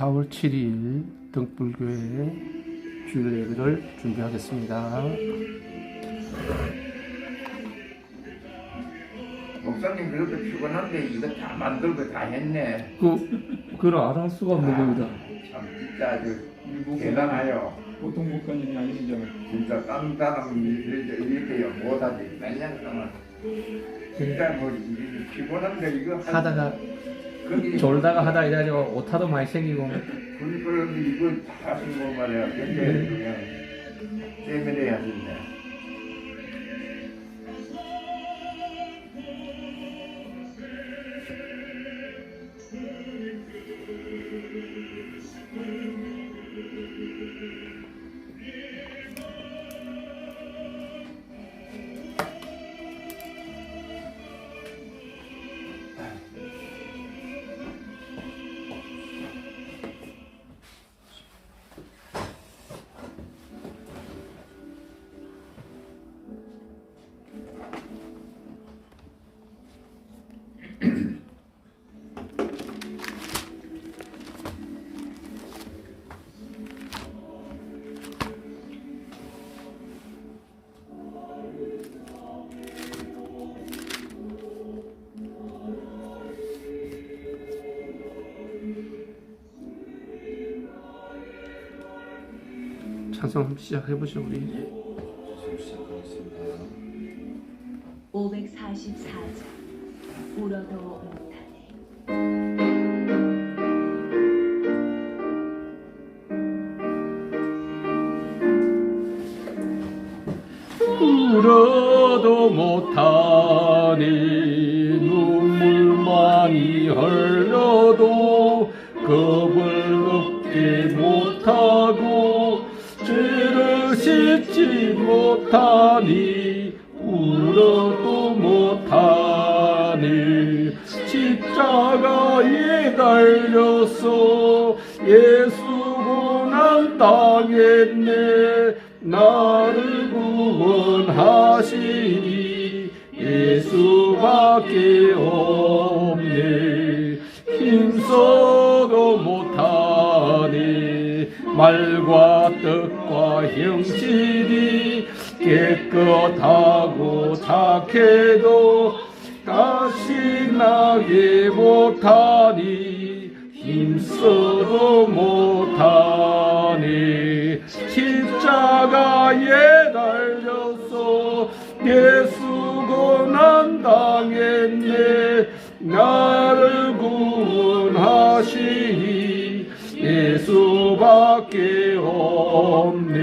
4월 7일 등불교회 주일 예배를 준비하겠습니다. 목사님 그렇게 피곤한데 이거 다 만들고 다 했네. 그걸 안 할 수가 없는 겁니다. 참 진짜 아주 대단해요. 보통 목사님이 아니시죠? 진짜 딴 이렇게요 못하지. 몇 년 동안 진짜 뭐 피곤한데 이거 하다가 졸다가 하다 이래가지고 오타도 많이 생기고. 그런데 이거 다 하신 거 말이야. 근데 그냥 세면해야 된다. 찬송 한번 시작해보죠 우리. 시작하겠습니다. 544장 울어도 못하네. 울어도 못하니 눈물만이 흘러도 겁을 먹지 못하고 죄를 씻지 못하니 울어도 못하니 십자가에 달려서 예수 고난 당했네. 나를 구원하시니 예수밖에 없네. 힘써도 못하니 말과 뜻과 형질이 깨끗하고 착해도 다시 나게 못하니 힘써도 못하니 십자가에 달려서 예수 고난 당했네. 나를 구원하시니 예수밖에 없네.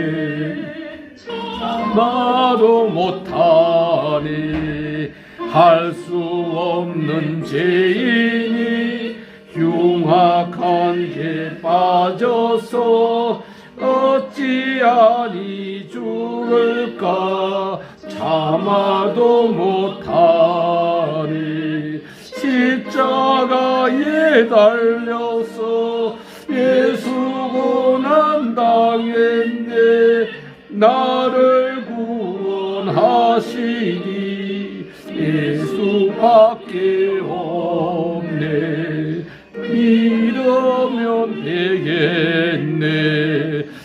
나도 못하니 할 수 없는 죄인이 흉악한 게 빠져서 어찌하니 죽을까 참아도 못하니 십자가에 달려서 예수 고난 당했네. 나를 구원하시니 예수밖에 없네. 믿으면 되겠네.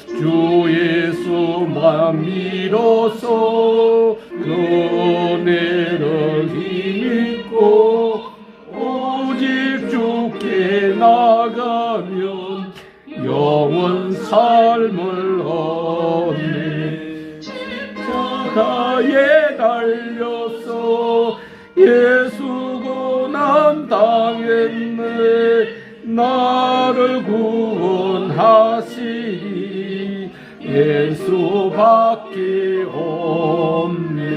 주 예수만 믿어서 그 은혜를 힘입고 오직 주께 나가면 영원 삶을 얻네. 십자가에 달려서 예수 고난 당했네. 나를 구원하시니 예수밖에 없네.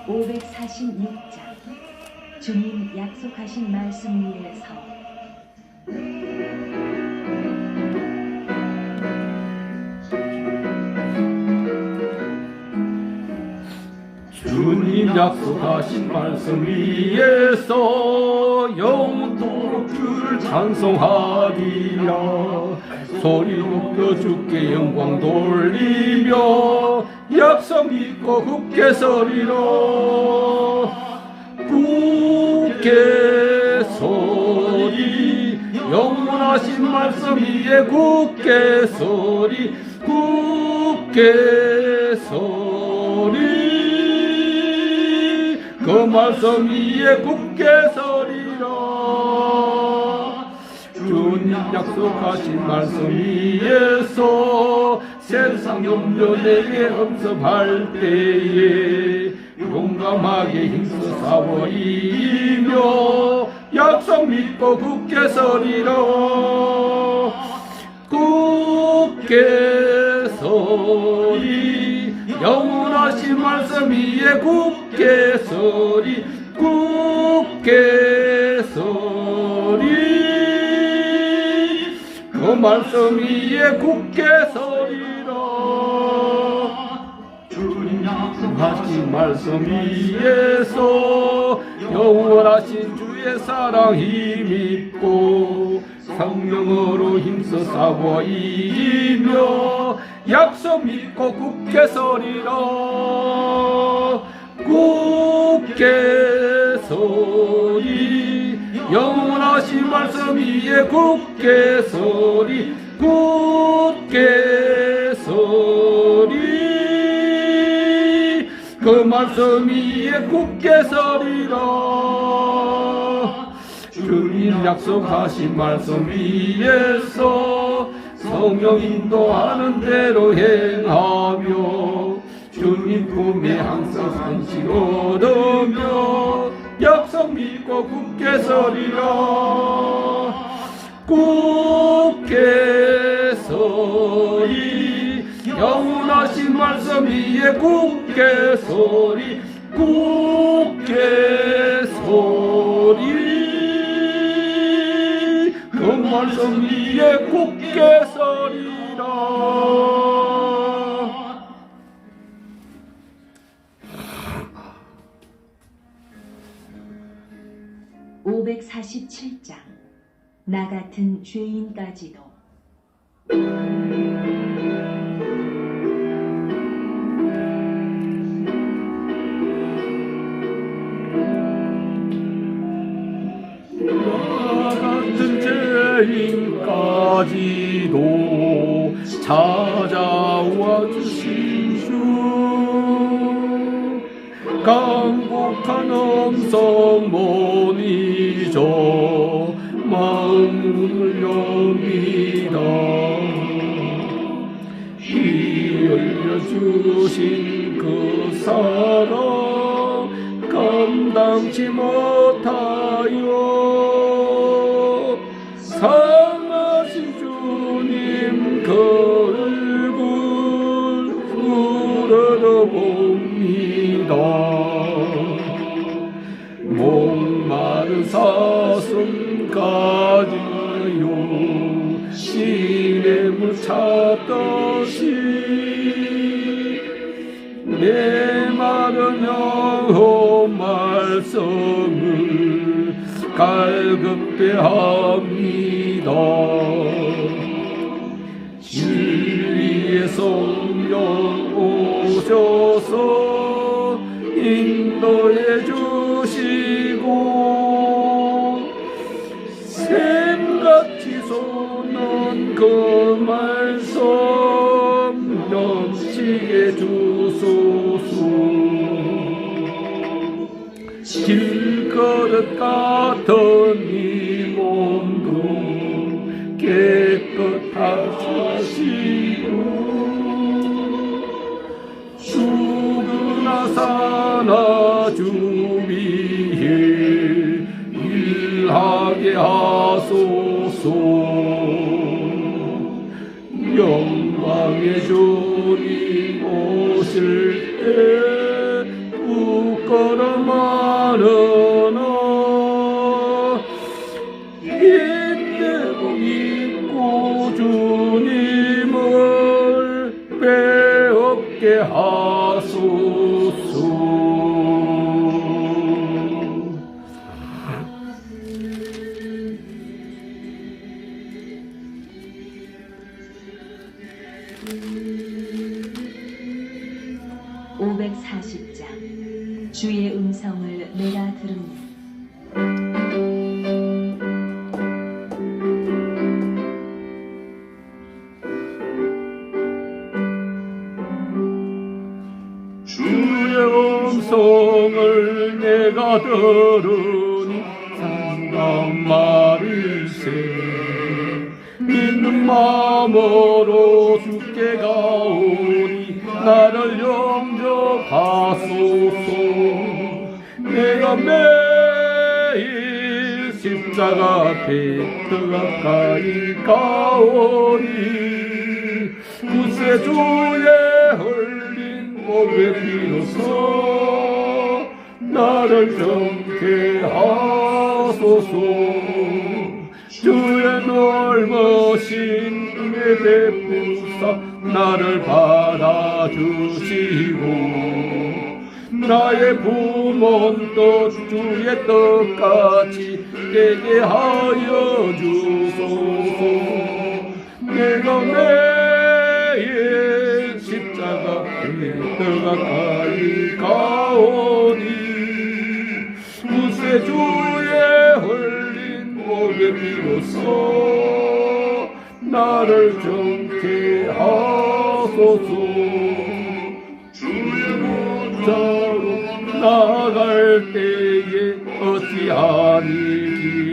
546장 주님 약속하신 말씀 위에서 주님 약속하신 말씀 위에서 영원토록 주를 찬송하리라. 소리 높여 주께 영광 돌리며 약속 믿고 굳게 서리라. 굳게 서리 영원하신 말씀 위에 굳게 서리. 굳게 서리 그 말씀 위에 굳게 서리라. 주님 약속하신 말씀 위에서 세상 염려 내게 엄습할 때에 용감하게 힘써 싸워 이기며 약속 믿고 굳게 서리라. 굳게 서리 영원하신 말씀 위에 굳게 서리. 굳게 서리 그 말씀 위에 굳게 서리라. 주님 약속하신 말씀 위에서 영원하신 주의 사랑 힘입고 성령으로 힘써 싸워 이기며 약속 믿고 굳게 서리라. 굳게 서리 영원하신 말씀 위에 굳게 서리. 굳게 서리 그 말씀 위에 굳게 서리라. 주님 약속하신 말씀 위에서 성령 인도하는 대로 행하며 주님 품에 항상 산식 얻으며 약속 믿고 굳게 서리라. 굳게 서리 영원하신 말씀 위에 굳게 서리. 굳게 서리 그 말씀 위에 굳게 서리라. 547장 나 같은 죄인까지도. 나 같은 죄인까지도 찾아와 주신 주 강곡한 음성 모니죠 마음을 여미다. 피 흘려 주신 그 사랑 감당치 못하여 상하신 주님 그 얼굴 우러러봅니다. 목마른 사슴 가지요 시냇 물 찾듯이 내 마른 영혼 말씀을 갈급해 합니다. 진리의 성령 오셔서 인도해 주시고 샘같이 솟는 그 말씀 넘치게 주소서. 길거릇 같은 이 몸도 깨끗하시고 죽으나 사나 주 위에 일하게 하소서. 영광의 주님 오실 때 부끄러워하느나 힘내고 믿고 주님을 배웁게 하소서. 540장 주의 음성을 내가 들으니 주의 음성을 내가 들으니 상담 말일세 믿는 마음으로 주께 가오니 나를 영접하소서. 내가 매일 십자가 앞에 더 가까이 가오니 구세주의 흘린 몸의 피로써 나를 정케 하소서. 주의 넓으신 은혜 베푸사 나를 받아주시고 나의 부모는 또 주의 뜻같이 되게 하여 주소서. 내가 매일 십자가 앞에 더 가까이 가오니 구세주의 흘린 몸의 피로써 나를 정케 하소서. 주의 목자로 나갈 때에 어찌하니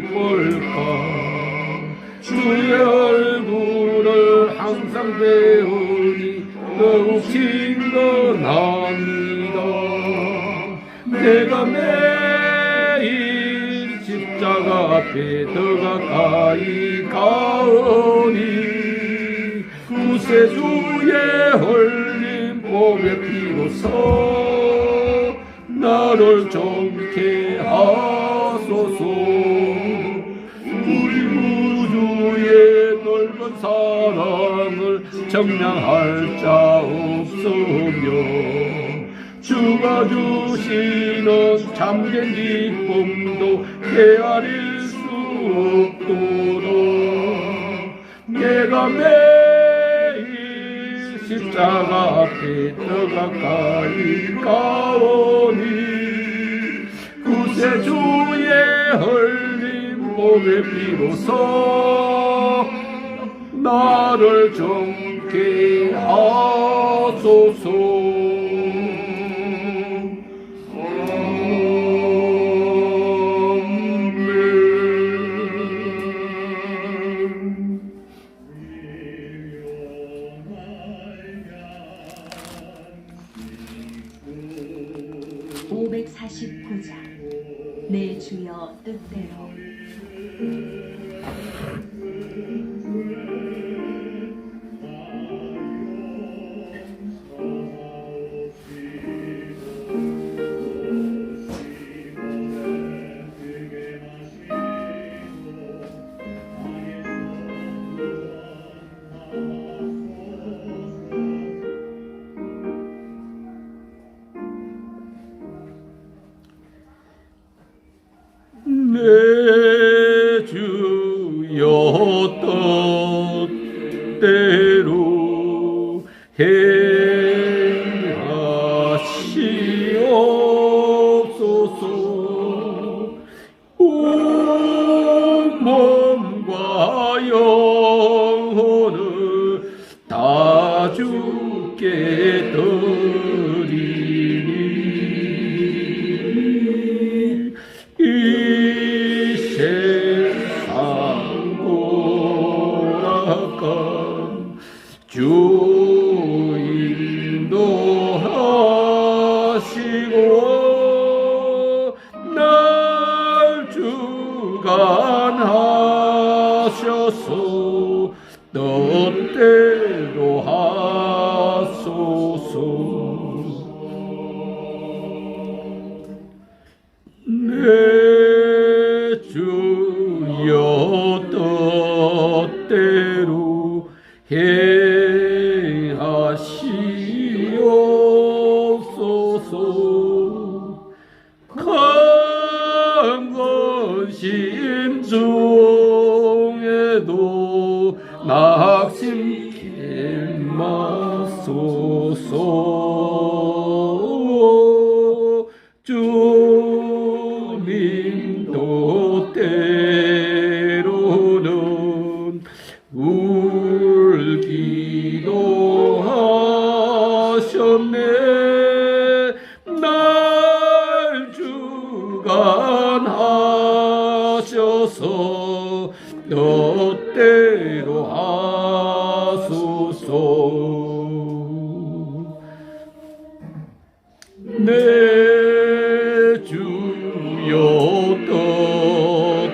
기쁠까. 주의 얼굴을 항상 배우니 더욱 친근합니다. 내가 매일 십자가 앞에 더 가까이 가오니 구세주의 흘린 몸의 피로써 나를 정케 하소서. 우리 구주의 넓은 사랑을 정량할 자 없으며 주가 주시는 참된 기쁨도 헤아릴 수 없도록 내가 매일 십자가 앞에 더 가까이 가오니 구세주의 흘린 몸의 피로써 나를 정케 하소서. 내 주여 뜻대로 내 주여 뜻대로 행하시옵소서. 온 몸과 영혼을 다 주께 드리니 이 세상 고락간 주 인도하시고 날 주관하셔서 뜻대로 하소서. 내 주여 뜻대로 행하시옵소서. 강건심 중에도 낙심케 마소서. 내 주여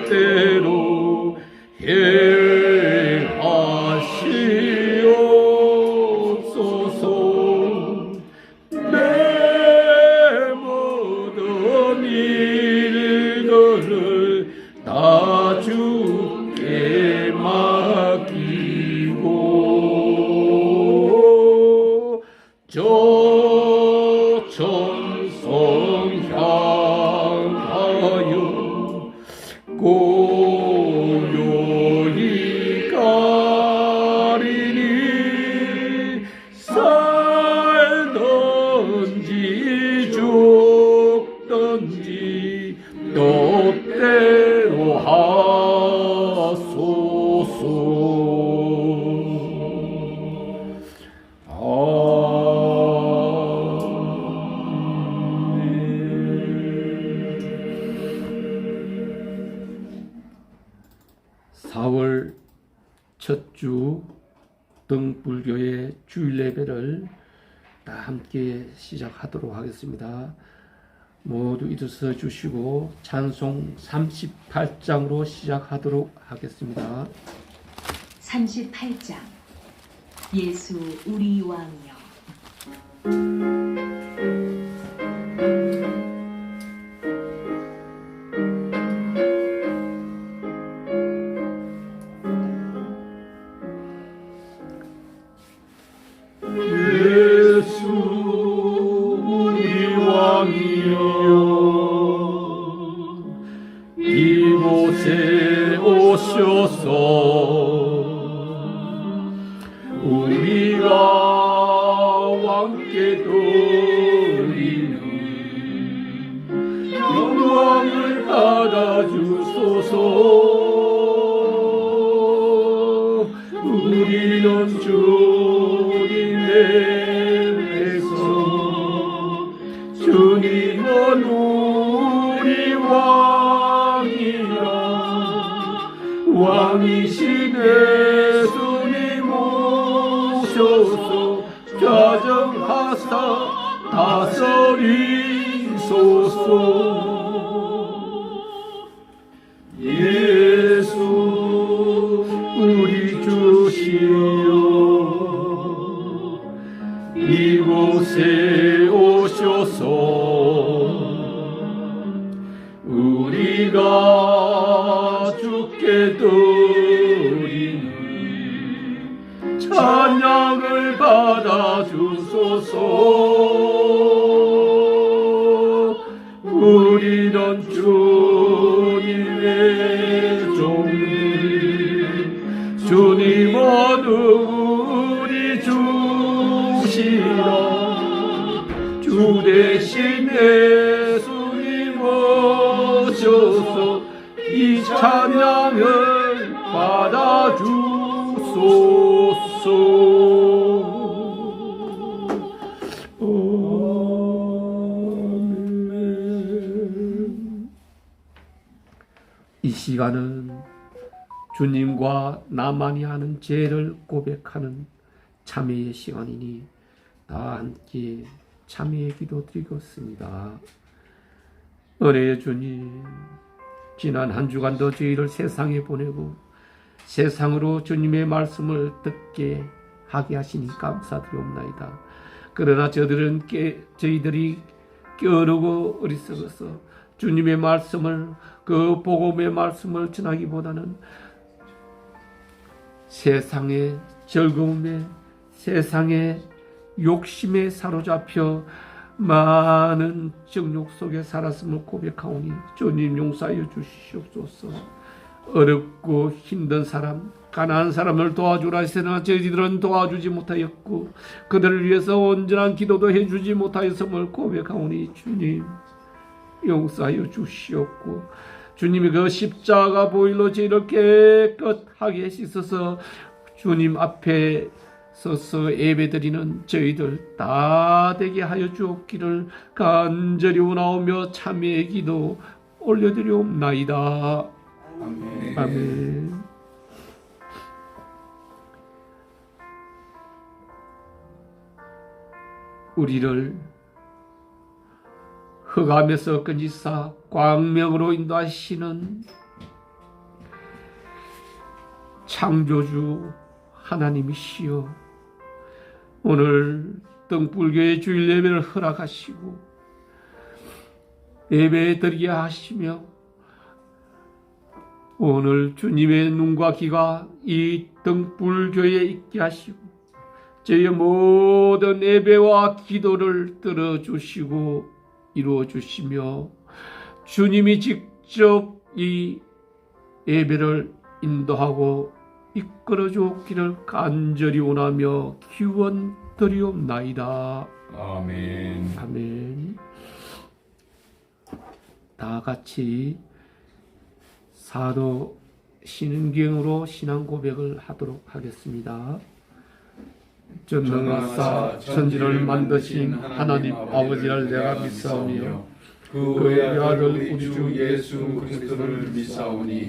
뜻대로 행하시옵소서. 내 모든 일들을 다 주께 맡기고 저 천성 향하여 고요히 가리니 살든지 죽든지 뜻대로 하소서. (4월) 첫 주 등불교의 주일 예배를 다 함께 시작하도록 하겠습니다. 모두 일어서 주시고 찬송 38장으로 시작하도록 하겠습니다. 38장 예수 우리 왕이여. 예수 우리 왕이여 이곳에 오셔서 우리가 왕께 드리는 영광을 받아주소서. 우리는 주님의 백성, 주님은 우리 왕이라. 왕이신 예수님 오셔서 좌정하사 다스리소서. 예수 우리 주시여 이곳에 오셔서 우리가 주께 드리는 찬양을 받아주소서. 우리는 주님의 종들, 주님은 우리 주시라. 주 대신 예수님 오셔서 이 찬양을 받아주소서. 이 시간은 주님과 나만이 하는 죄를 고백하는 참회의 시간이니 다 함께 참회의 기도 드리겠습니다. 은혜의 주님, 지난 한 주간도 저희를 세상에 보내고 세상으로 주님의 말씀을 듣게 하게 하시니 감사드리옵나이다. 그러나 저희들이 게으르고 어리석어서 주님의 말씀을, 그 복음의 말씀을 전하기보다는 세상의 즐거움에, 세상의 욕심에 사로잡혀 많은 정욕 속에 살았음을 고백하오니 주님 용서하여 주시옵소서. 어렵고 힘든 사람, 가난한 사람을 도와주라 했으나 저희들은 도와주지 못하였고 그들을 위해서 온전한 기도도 해주지 못하였음을 고백하오니 주님 용서하여 주시옵고 주님의 그 십자가 보일로 저희를 깨끗하게 씻어서 주님 앞에 서서 예배드리는 저희들 다 되게 하여 주옵기를 간절히 원하오며 참회의 기도 올려드리옵나이다. 아멘. 아멘. 우리를 흑암에서 끊이사 광명으로 인도하시는 창조주 하나님이시여, 오늘 등불교의 주일 예배를 허락하시고 예배 드리게 하시며, 오늘 주님의 눈과 귀가 이 등불교에 있게 하시고 저희의 모든 예배와 기도를 들어주시고 이루어주시며, 주님이 직접 이 예배를 인도하고 이끌어 주옵기를 간절히 원하며 기원 드리옵나이다. 아멘. 아멘. 다 같이 사도 신은경으로 신앙 고백을 하도록 하겠습니다. 전능하사 천지를 만드신 하나님 아버지를 내가 믿사오며 그 외아들 우리 주 예수 그리스도를 믿사오니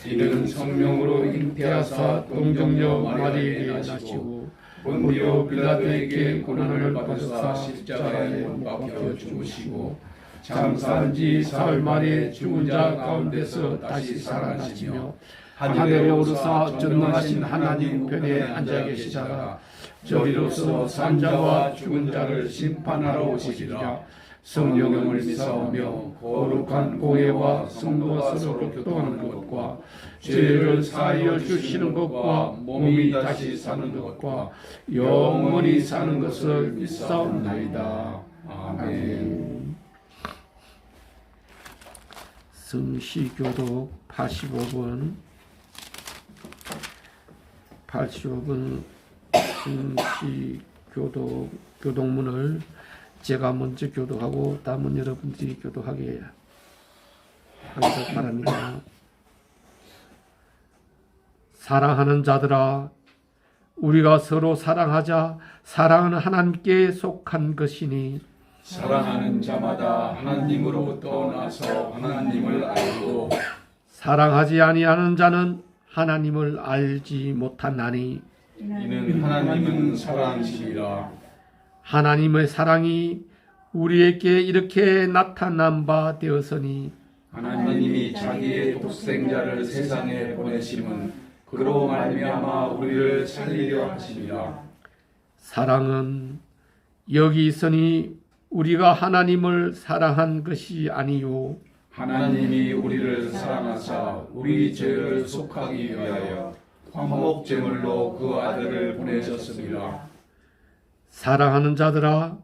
이는 성령으로 잉태하사 동정녀 마리아에게 나시고 본디오 빌라도에게 고난을 받으사 십자가에 못 박혀 죽으시고 장사한 지 사흘 만에 죽은 자 가운데서 다시 살아나시며 하늘에 오르사 전능하신 하나님 편에 앉아 계시다가 저리로서 산자와 죽은 자를 심판하러 오시리라. 성령을 믿사오며 거룩한 공예와 성도가 서로 교통하는 것과 죄를 사하여 주시는 것과 몸이 다시 사는 것과 영원히 사는 것을 믿사옵나이다. 아멘. 성시교독 85번 성시교독 교독문을 제가 먼저 교독하고 다음은 여러분들이 교독하게 하기를 바랍니다. 사랑하는 자들아, 우리가 서로 사랑하자. 사랑은 하나님께 속한 것이니 사랑하는 자마다 하나님으로부터 나서 하나님을 알고 사랑하지 아니하는 자는 하나님을 알지 못하나니 이는 하나님은 사랑이시니라. 하나님의 사랑이 우리에게 이렇게 나타난 바 되었으니 하나님이 자기의 독생자를 세상에 보내심은 그로 말미암아 우리를 살리려 하심이라. 사랑은 여기 있으니 우리가 하나님을 사랑한 것이 아니요 하나님이 우리를 사랑하사 우리 죄를 속하기 위하여 화목제물로 그 아들을 보내셨습니다. 사랑하는 자들아,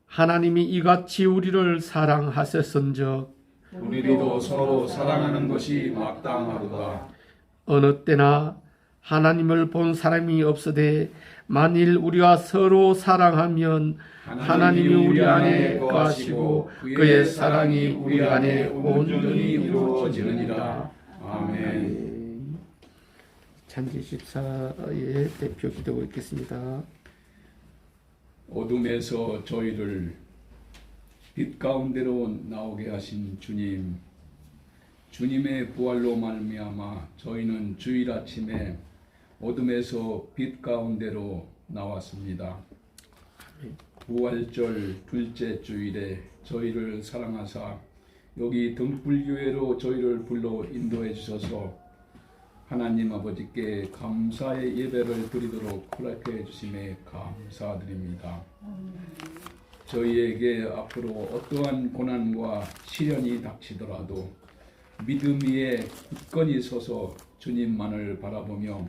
하나님이 이같이 우리를 사랑하셨은즉 우리도 서로 사랑하는 것이 마땅하도다. 어느 때나 하나님을 본 사람이 없으되 만일 우리가 서로 사랑하면 하나님이 우리 안에 거하시고 그의 사랑이 우리 안에 온전히 이루어지느니라. 아멘. 찬지 14의 대표 기도가 있겠습니다. 어둠에서 저희를 빛 가운데로 나오게 하신 주님, 주님의 부활로 말미암아 저희는 주일 아침에 어둠에서 빛 가운데로 나왔습니다. 부활절 둘째 주일에 저희를 사랑하사 여기 등불교회로 저희를 불러 인도해 주셔서 하나님 아버지께 감사의 예배를 드리도록 허락해 주심에 감사드립니다. 저희에게 앞으로 어떠한 고난과 시련이 닥치더라도 믿음 위에 굳건히 서서 주님만을 바라보며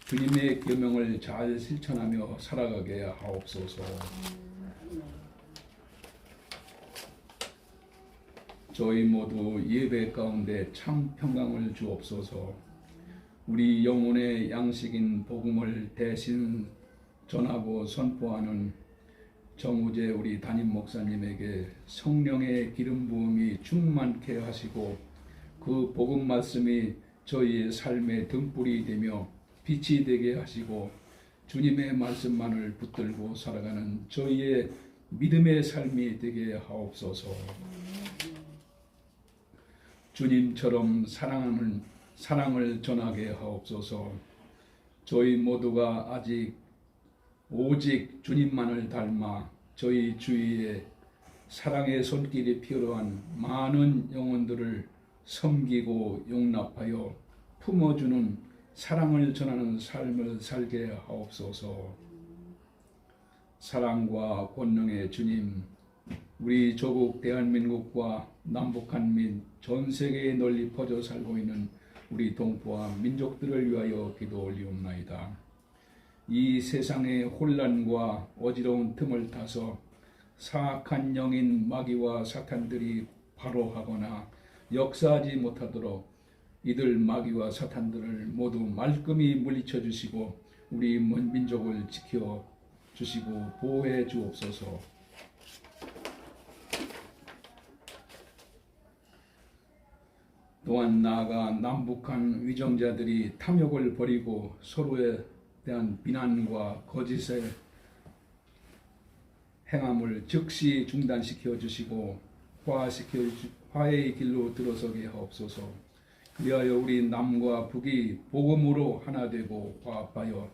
주님의 계명을 잘 실천하며 살아가게 하옵소서. 저희 모두 예배 가운데 참 평강을 주옵소서. 우리 영혼의 양식인 복음을 대신 전하고 선포하는 정우재 우리 담임 목사님에게 성령의 기름 부음이 충만케 하시고 그 복음 말씀이 저희의 삶의 등불이 되며 빛이 되게 하시고 주님의 말씀만을 붙들고 살아가는 저희의 믿음의 삶이 되게 하옵소서. 주님처럼 사랑을 전하게 하옵소서. 저희 모두가 아직 오직 주님만을 닮아 저희 주위에 사랑의 손길이 필요한 많은 영혼들을 섬기고 용납하여 품어주는 사랑을 전하는 삶을 살게 하옵소서. 사랑과 권능의 주님, 우리 조국 대한민국과 남북한 및 전 세계에 널리 퍼져 살고 있는 우리 동포와 민족들을 위하여 기도 올리옵나이다. 이 세상의 혼란과 어지러운 틈을 타서 사악한 영인 마귀와 사탄들이 바로하거나 역사하지 못하도록 이들 마귀와 사탄들을 모두 말끔히 물리쳐 주시고 우리 민족을 지켜 주시고 보호해 주옵소서. 또한 나아가 남북한 위정자들이 탐욕을 버리고 서로에 대한 비난과 거짓의 행함을 즉시 중단시켜 주시고 화해의 길로 들어서게 하옵소서. 그리하여 우리 남과 북이 복음으로 하나 되고 화합하여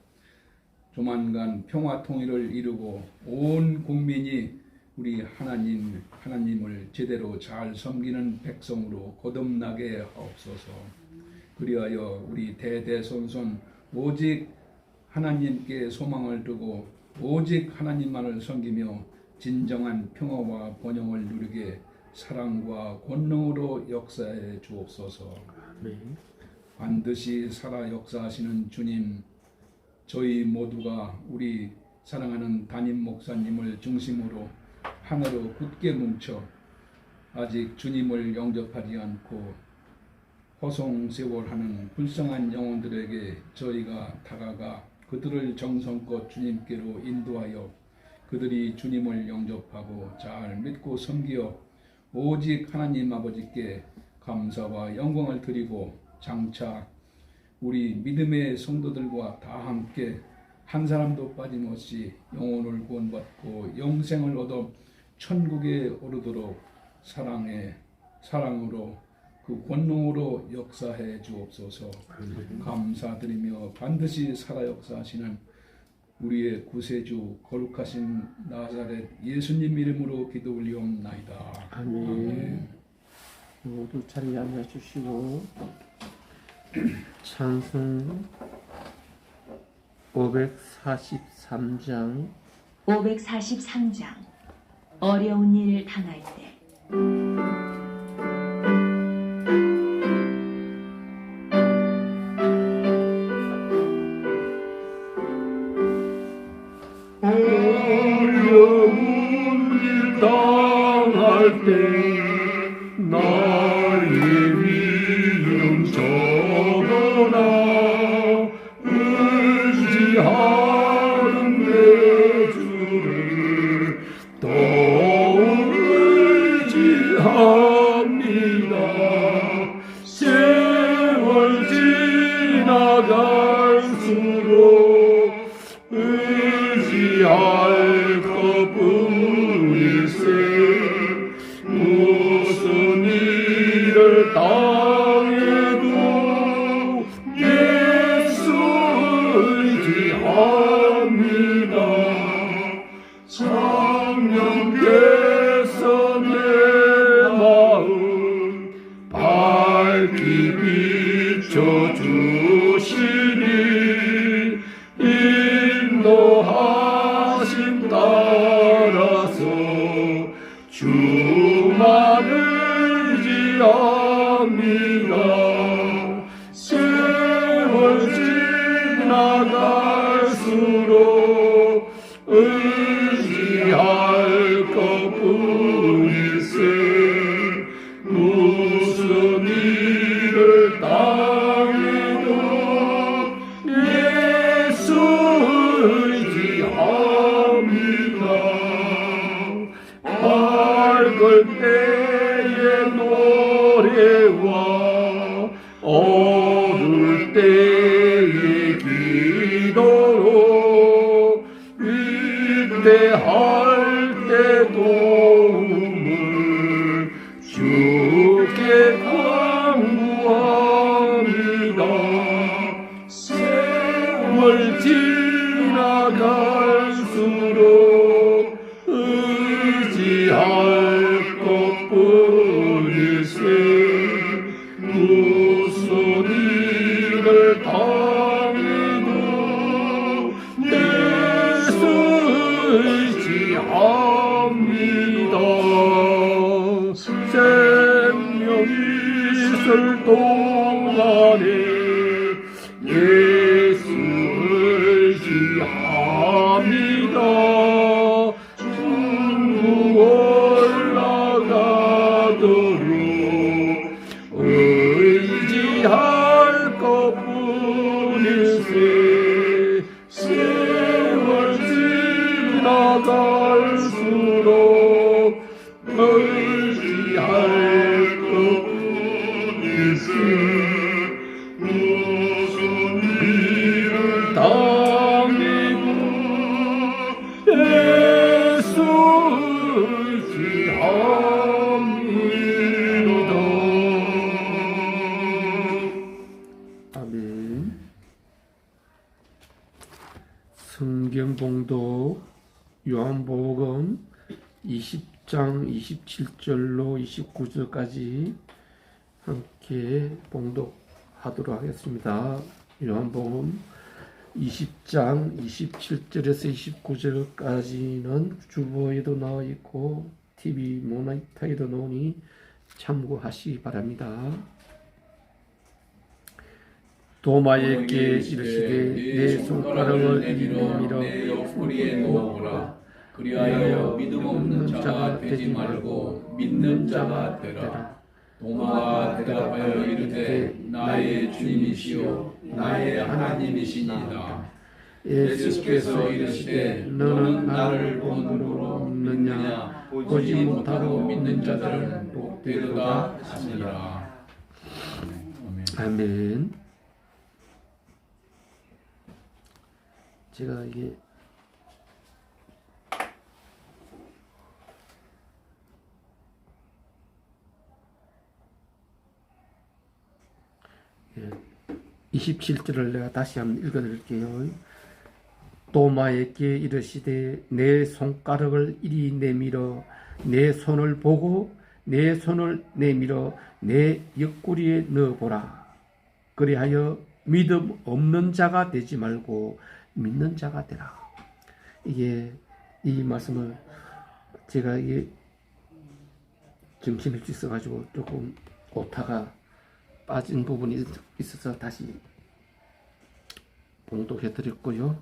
조만간 평화 통일을 이루고 온 국민이 우리 하나님을 제대로 잘 섬기는 백성으로 거듭나게 하옵소서. 그리하여 우리 대대손손 오직 하나님께 소망을 두고 오직 하나님만을 섬기며 진정한 평화와 번영을 누리게 사랑과 권능으로 역사해 주옵소서. 반드시 살아 역사하시는 주님, 저희 모두가 우리 사랑하는 담임 목사님을 중심으로 하나로 굳게 뭉쳐 아직 주님을 영접하지 않고 허송세월하는 불쌍한 영혼들에게 저희가 다가가 그들을 정성껏 주님께로 인도하여 그들이 주님을 영접하고 잘 믿고 섬기어 오직 하나님 아버지께 감사와 영광을 드리고 장차 우리 믿음의 성도들과 다 함께 한 사람도 빠짐없이 영혼을 구원받고 영생을 얻어 천국에 오르도록 사랑으로 그 권능으로 역사해 주옵소서. 감사드리며 반드시 살아 역사하시는 우리의 구세주 거룩하신 나사렛 예수님 이름으로 기도 올리옵나이다. 아멘. 모두 자리에 앉아주시고 찬송 543장 543장 어려운 일을 당할 때 어려운 일 당할 때 나의 믿음 적어라 의지하는 내 주를 더욱 의지합니다. 세월 지나갈수록 의지할 것뿐일세 무슨 일을 당해도 예수 의지합니다. 성령께서 내 마음 밝히 비춰주시니 인도하심 따라서 주만 의지합니다. 세월 지나갈수록 의지할 것뿐일세 무슨 일을 당해도 예수 의지합니다. 밝을 때의 노래와 어두울 때의 기도로 위대할 때 도움을 주께 간구합니다. 세월 지나갈수록 의지할 동안에 예수를 지합니다. 중구 올라가도록 의지할 것뿐일세. 세월 지나갈수록 의지할 것뿐일세. 이를 당기고 예수 의지합니다. 아멘. 성경 봉독 요한복음 20장 27절로 29절까지 함께 봉독하도록 하겠습니다. 요한복음 20장 27절에서 29절까지는 주보에도 나와 있고 TV 모니터에도 나오니 참고하시기 바랍니다. 도마에게 이르시되 내 손가락을 내밀어 내 옆구리에 놓으라. 그리하여 믿음 없는 자가 되지 말고 믿는 자가 되라. 도마가 대답하여 이르되 나의 주님이시요 나의 하나님이시니이다. 예수께서 이르시되 너는 나를 본으로 믿느냐. 보지 못하고 믿는 자들은 복되도다 하시니라. 아멘. 제가 이게 예, 27절을 내가 다시 한번 읽어드릴게요. 도마에게 이르시되 내 손가락을 이리 내밀어 내 손을 보고 내 손을 내밀어 내 옆구리에 넣어보라. 그리하여 믿음 없는 자가 되지 말고 믿는 자가 되라. 이게 이 말씀을 제가 이게 정신을 있어가지고 조금 오타가 빠진 부분이 있어서 다시 봉독해 드렸고요.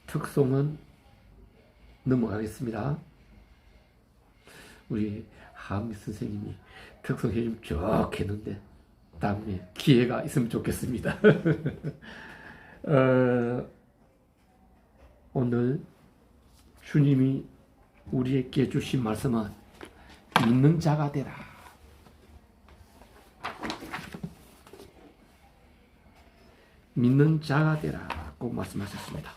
특송은 넘어가겠습니다. 우리 하은미 선생님이 특송 해주면 좋겠는데 다음에 기회가 있으면 좋겠습니다. 오늘 주님이 우리에게 주신 말씀은 믿는 자가 되라. 믿는 자가 되라고 말씀하셨습니다.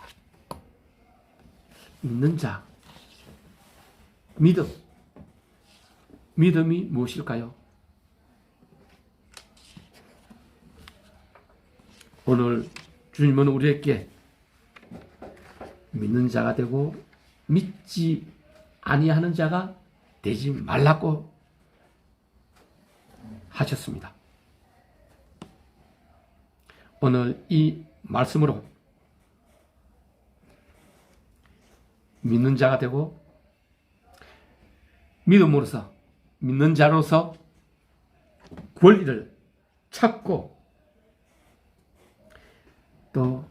믿는 자, 믿음. 믿음이 무엇일까요? 오늘 주님은 우리에게 믿는 자가 되고 믿지 아니하는 자가 되지 말라고 하셨습니다. 오늘 이 말씀으로 믿는 자가 되고 믿음으로써 믿는 자로서 권리를 찾고 또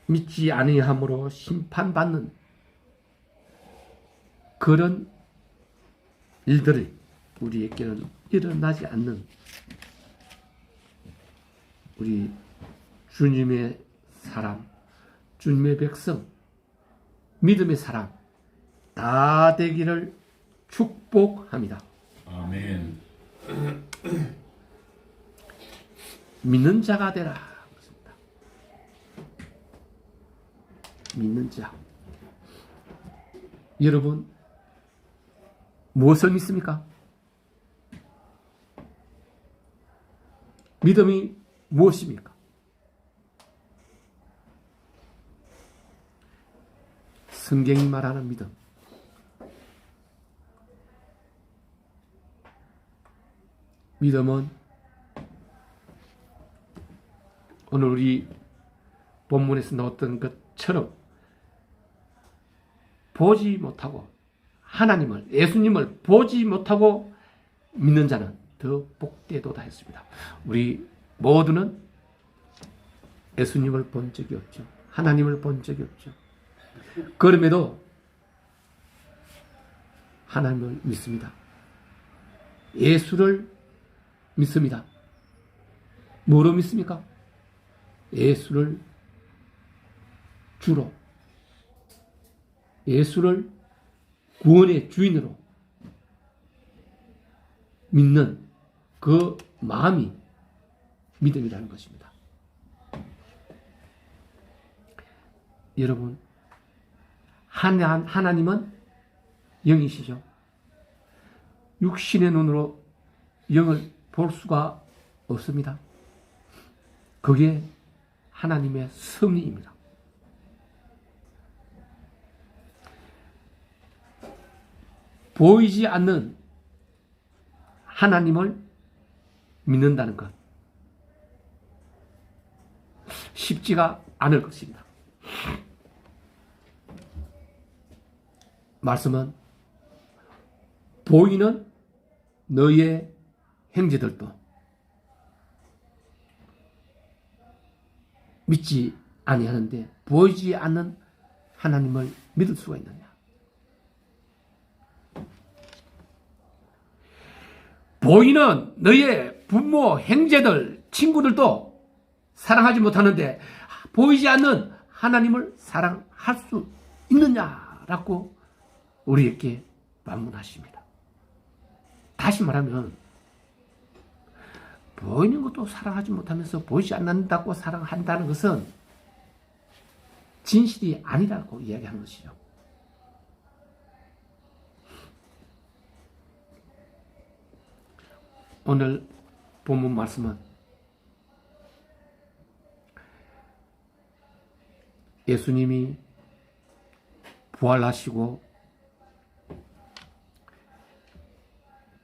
믿지 아니함으로 심판받는 그런 일들이 우리에게는 일어나지 않는 우리 주님의 사람, 주님의 백성, 믿음의 사람 다 되기를 축복합니다. 아멘. 믿는 자가 되라. 믿는 자. 여러분 무엇을 믿습니까? 믿음이 무엇입니까? 성경이 말하는 믿음. 믿음은 오늘 우리 본문에서 나왔던 것처럼 보지 못하고 하나님을, 예수님을 보지 못하고 믿는 자는 더 복되도다 했습니다. 우리 모두는 예수님을 본 적이 없죠. 하나님을 본 적이 없죠. 그럼에도 하나님을 믿습니다. 예수를 믿습니다. 뭐로 믿습니까? 예수를 주로, 예수를 구원의 주인으로 믿는 그 마음이 믿음이라는 것입니다. 여러분, 하나님은 영이시죠. 육신의 눈으로 영을 볼 수가 없습니다. 그게 하나님의 섭리입니다. 보이지 않는 하나님을 믿는다는 것 쉽지가 않을 것입니다. 말씀은 보이는 너의 형제들도 믿지 아니하는데 보이지 않는 하나님을 믿을 수가 있느냐? 보이는 너의 부모, 형제들, 친구들도 사랑하지 못하는데 보이지 않는 하나님을 사랑할 수 있느냐라고 우리에게 반문하십니다. 다시 말하면 보이는 것도 사랑하지 못하면서 보이지 않는다고 사랑한다는 것은 진실이 아니라고 이야기하는 것이죠. 오늘 본문 말씀은 예수님이 부활하시고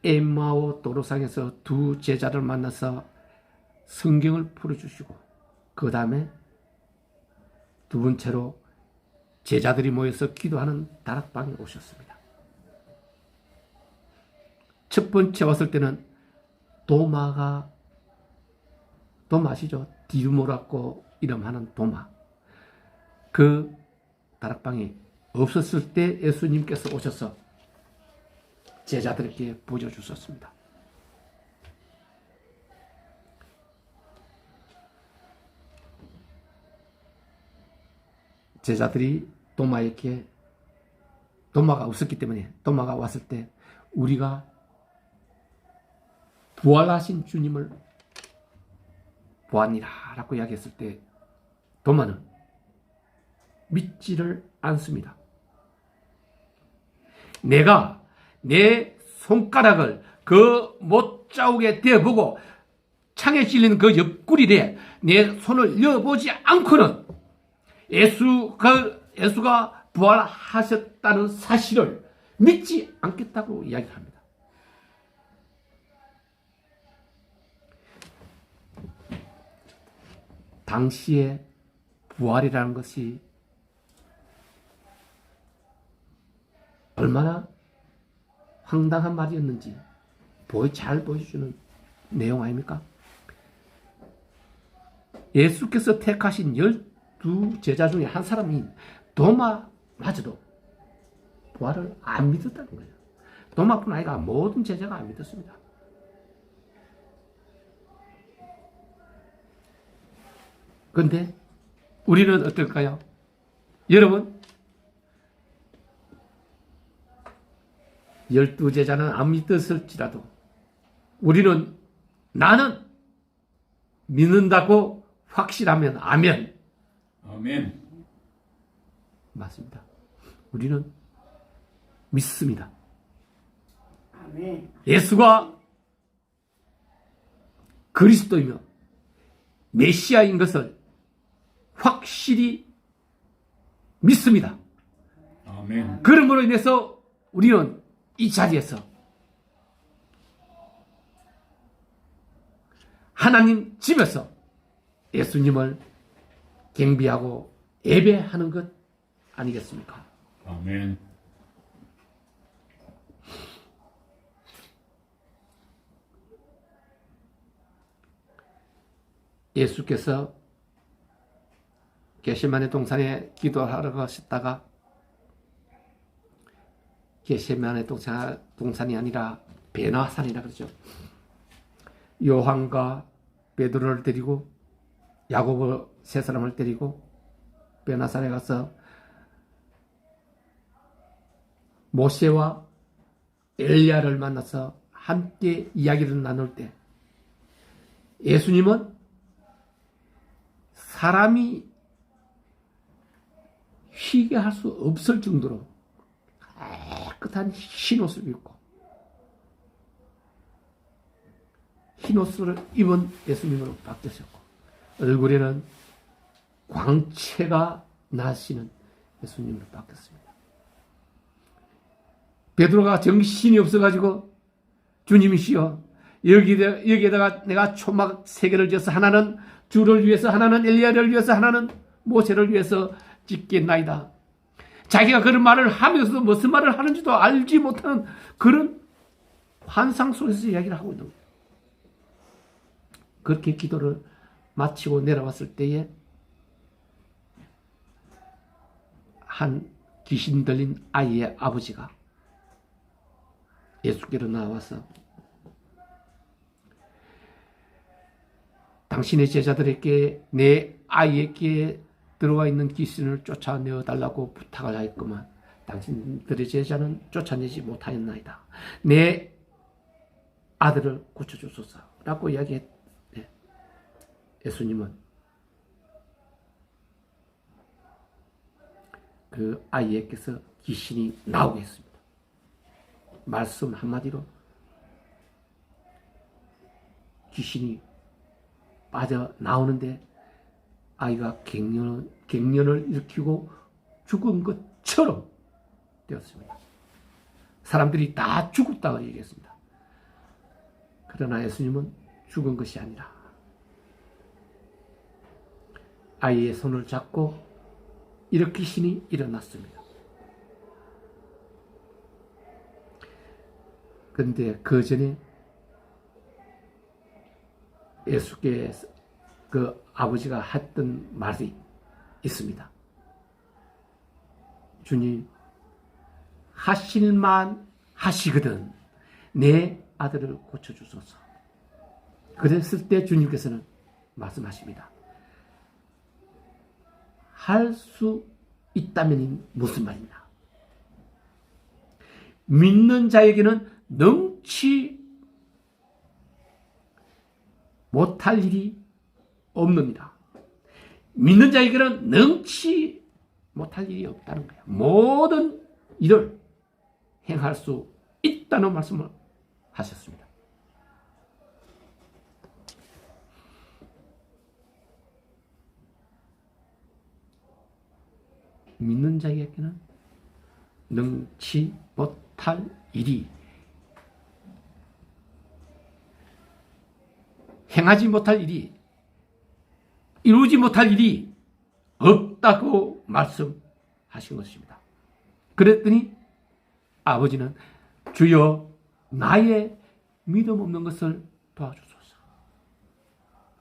엠마오 도로상에서 두 제자를 만나서 성경을 풀어주시고 그 다음에 두 번째로 제자들이 모여서 기도하는 다락방에 오셨습니다. 첫 번째 왔을 때는 도마 아시죠? 디두모라고 이름하는 도마. 그 다락방에 없었을 때 예수님께서 오셔서 제자들에게 보여주셨습니다. 제자들이 도마에게 도마가 없었기 때문에 도마가 왔을 때 우리가 부활하신 주님을 보았니라 라고 이야기했을 때 도마는 믿지를 않습니다. 내가 내 손가락을 그 못자국에 대어보고 창에 찔리는 그 옆구리에 내 손을 넣어보지 않고는 예수가 부활하셨다는 사실을 믿지 않겠다고 이야기합니다. 당시에 부활이라는 것이 얼마나 황당한 말이었는지 잘 보여주는 내용 아닙니까? 예수께서 택하신 12제자 중에 한 사람이 도마마저도 부활을 안 믿었다는 거예요. 도마뿐 아니라 모든 제자가 안 믿었습니다. 그런데 우리는 어떨까요? 여러분, 12제자는 안 믿었을지라도 우리는 나는 믿는다고 확실하면 아멘. 아멘. 맞습니다. 우리는 믿습니다. 아멘. 예수가 그리스도이며 메시아인 것을 확실히 믿습니다. 아멘. 그러므로 인해서 우리는 이 자리에서 하나님 집에서 예수님을 경배하고 예배하는 것 아니겠습니까? 아멘. 예수께서 겟세마네 동산에 기도하러 가셨다가 겟세마네 동산이 아니라 베나산이라 그러죠. 요한과 베드로를 데리고 야고보 세 사람을 데리고 베나산에 가서 모세와 엘리야를 만나서 함께 이야기를 나눌 때 예수님은 사람이 희게 할 수 없을 정도로 깨끗한 흰옷을 입고 흰옷을 입은 예수님으로 바뀌셨고 얼굴에는 광채가 나시는 예수님으로 바뀌었습니다. 베드로가 정신이 없어가지고 주님이시여 여기에다가 내가 초막 3개를 지어서 하나는 주를 위해서 하나는 엘리야를 위해서 하나는 모세를 위해서 짓겠나이다. 자기가 그런 말을 하면서도 무슨 말을 하는지도 알지 못하는 그런 환상 속에서 이야기를 하고 있는 거예요. 그렇게 기도를 마치고 내려왔을 때에 한 귀신 들린 아이의 아버지가 예수께로 나와서 당신의 제자들에게 내 아이에게 들어와 있는 귀신을 쫓아내어 달라고 부탁을 하였구만. 당신들의 제자는 쫓아내지 못하였나이다. 내 아들을 고쳐주소서 라고 이야기했. 예수님은 그 아이에게서 귀신이 나오게 했습니다. 말씀 한마디로 귀신이 빠져나오는데 아이가 갱년을 일으키고 죽은 것처럼 되었습니다. 사람들이 다 죽었다고 얘기했습니다. 그러나 예수님은 죽은 것이 아니라 아이의 손을 잡고 일으키시니 일어났습니다. 그런데 그 전에 예수께 그 아버지가 했던 말이 있습니다. 주님, 하실만 하시거든 내 아들을 고쳐주소서. 그랬을 때 주님께서는 말씀하십니다. 할 수 있다면 무슨 말이냐? 믿는 자에게는 능치 못할 일이 없느니라. 믿는 자에게는 능치 못할 일이 없다는 거예요. 모든 일을 행할 수 있다는 말씀을 하셨습니다. 믿는 자에게는 능치 못할 일이, 행하지 못할 일이, 이루지 못할 일이 없다고 말씀하신 것입니다. 그랬더니 아버지는 주여 나의 믿음 없는 것을 도와주소서.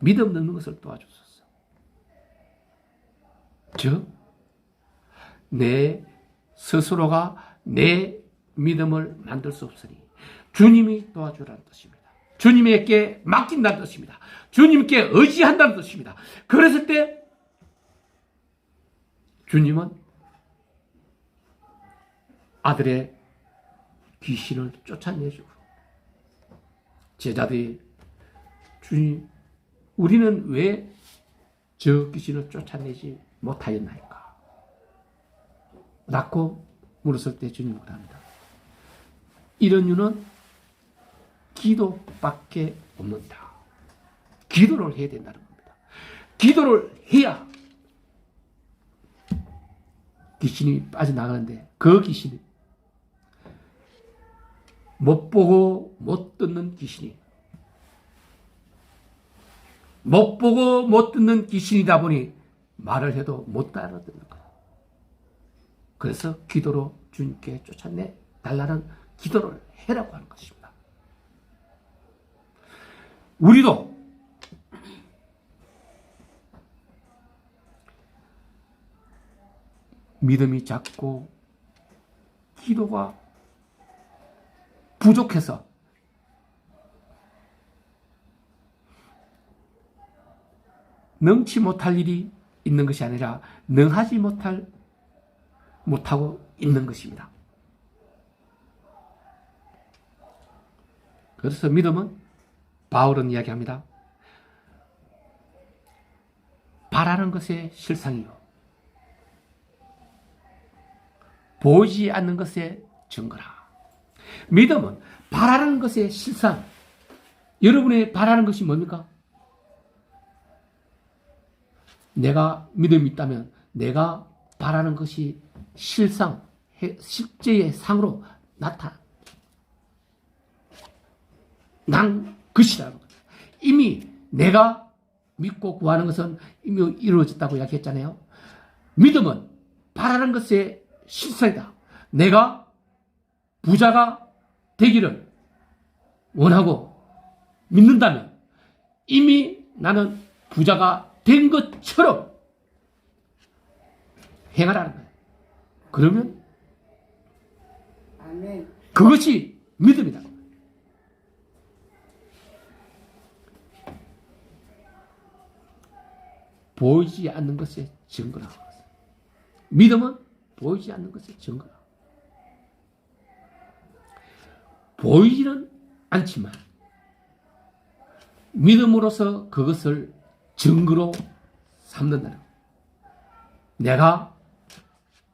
믿음 없는 것을 도와주소서. 즉 내 스스로가 내 믿음을 만들 수 없으니 주님이 도와주라는 뜻입니다. 주님에게 맡긴다는 뜻입니다. 주님께 의지한다는 뜻입니다. 그랬을 때 주님은 아들의 귀신을 쫓아내주고 제자들이 주님 우리는 왜 저 귀신을 쫓아내지 못하였나이까? 라고 물었을 때 주님은 그럽니다. 이런 이유는 기도밖에 없는다. 기도를 해야 된다는 겁니다. 기도를 해야 귀신이 빠져나가는데 그 귀신이 못 보고 못 듣는 귀신이 못 보고 못 듣는 귀신이다 보니 말을 해도 못 알아듣는 거예요. 그래서 기도로 주님께 쫓아내 달라는 기도를 해라고 하는 것입니다. 우리도 믿음이 작고 기도가 부족해서 능치 못할 일이 있는 것이 아니라 능하지 못하고 있는 것입니다. 그래서 믿음은 바울은 이야기합니다. 바라는 것의 실상이요 보이지 않는 것의 증거라. 믿음은 바라는 것의 실상. 여러분의 바라는 것이 뭡니까? 내가 믿음이 있다면 내가 바라는 것이 실상, 실제의 상으로 난 것이라는 거죠. 이미 내가 믿고 구하는 것은 이미 이루어졌다고 이야기했잖아요. 믿음은 바라는 것의 실상이다. 내가 부자가 되기를 원하고 믿는다면 이미 나는 부자가 된 것처럼 행하라는 거예요. 그러면 아멘. 그것이 믿음이다. 보이지 않는 것의 증거라. 믿음은 보이지 않는 것의 증거라. 보이지는 않지만 믿음으로써 그것을 증거로 삼는다는 것. 내가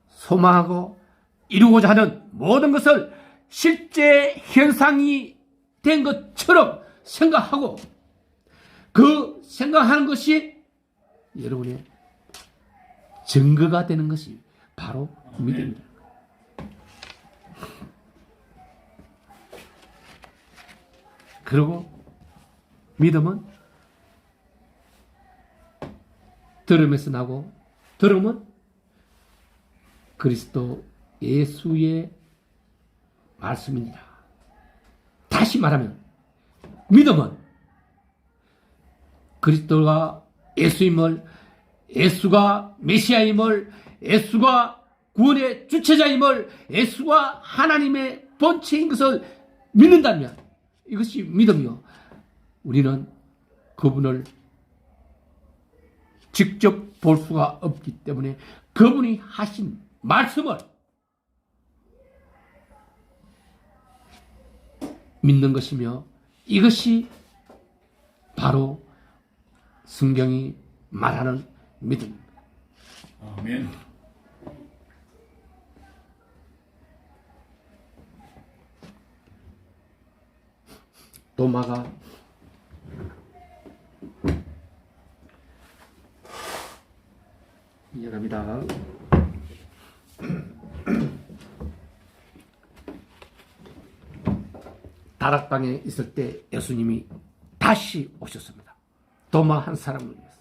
소망하고 이루고자 하는 모든 것을 실제 현상이 된 것처럼 생각하고 그 생각하는 것이 여러분의 증거가 되는 것이 바로 믿음입니다. 그리고 믿음은 들음에서 나고 들음은 그리스도 예수의 말씀입니다. 다시 말하면 믿음은 그리스도가 예수임을, 예수가 메시아임을, 예수가 구원의 주체자임을, 예수가 하나님의 본체인 것을 믿는다면 이것이 믿음이요. 우리는 그분을 직접 볼 수가 없기 때문에 그분이 하신 말씀을 믿는 것이며 이것이 바로 성경이 말하는 믿음입니다. 아멘. 도마가 이해갑니다. 다락방에 있을 때 예수님이 다시 오셨습니다. 도마 한 사람을 위해서.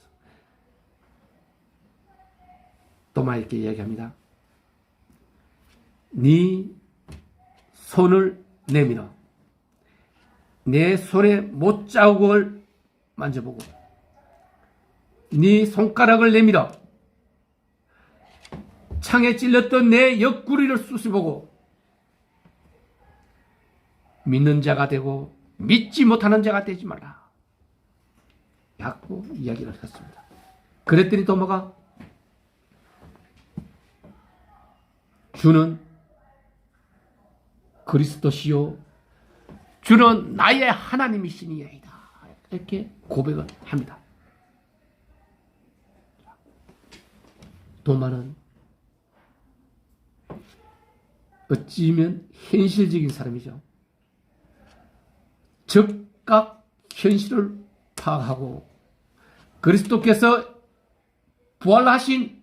도마에게 이야기합니다. 네 손을 내밀어 내 손의 못자국을 만져보고 네 손가락을 내밀어 창에 찔렸던 내 옆구리를 쑤시보고 믿는 자가 되고 믿지 못하는 자가 되지 말라. 라고 이야기를 했습니다. 그랬더니 도마가 주는 그리스도시요 주는 나의 하나님이시니이다. 이렇게 고백을 합니다. 도마는 어찌면 현실적인 사람이죠. 즉각 현실을 파악하고 그리스도께서 부활하신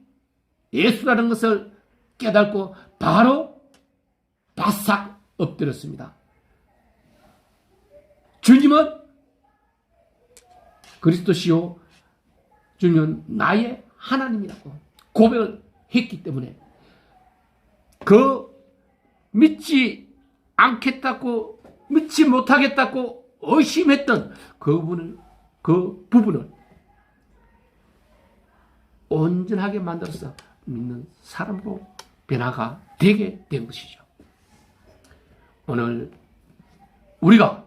예수라는 것을 깨닫고 바로 바싹 엎드렸습니다. 주님은 그리스도시요 주님은 나의 하나님이라고 고백을 했기 때문에 그 믿지 않겠다고 믿지 못하겠다고 의심했던 그 부분을 온전하게 만들어서 믿는 사람으로 변화가 되게 된 것이죠. 오늘 우리가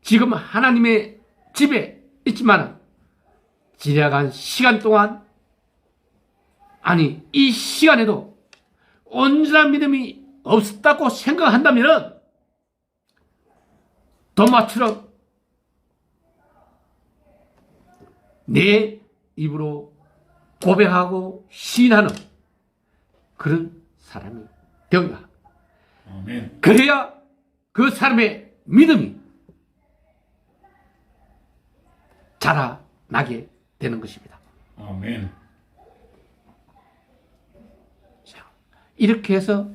지금 하나님의 집에 있지만 지나간 시간 동안, 아니 이 시간에도 온전한 믿음이 없었다고 생각한다면 도마처럼 내 입으로 고백하고 시인하는 그런 사람이 되어야, 아멘. 그래야 그 사람의 믿음이 자라나게 되는 것입니다. 아멘. 자, 이렇게 해서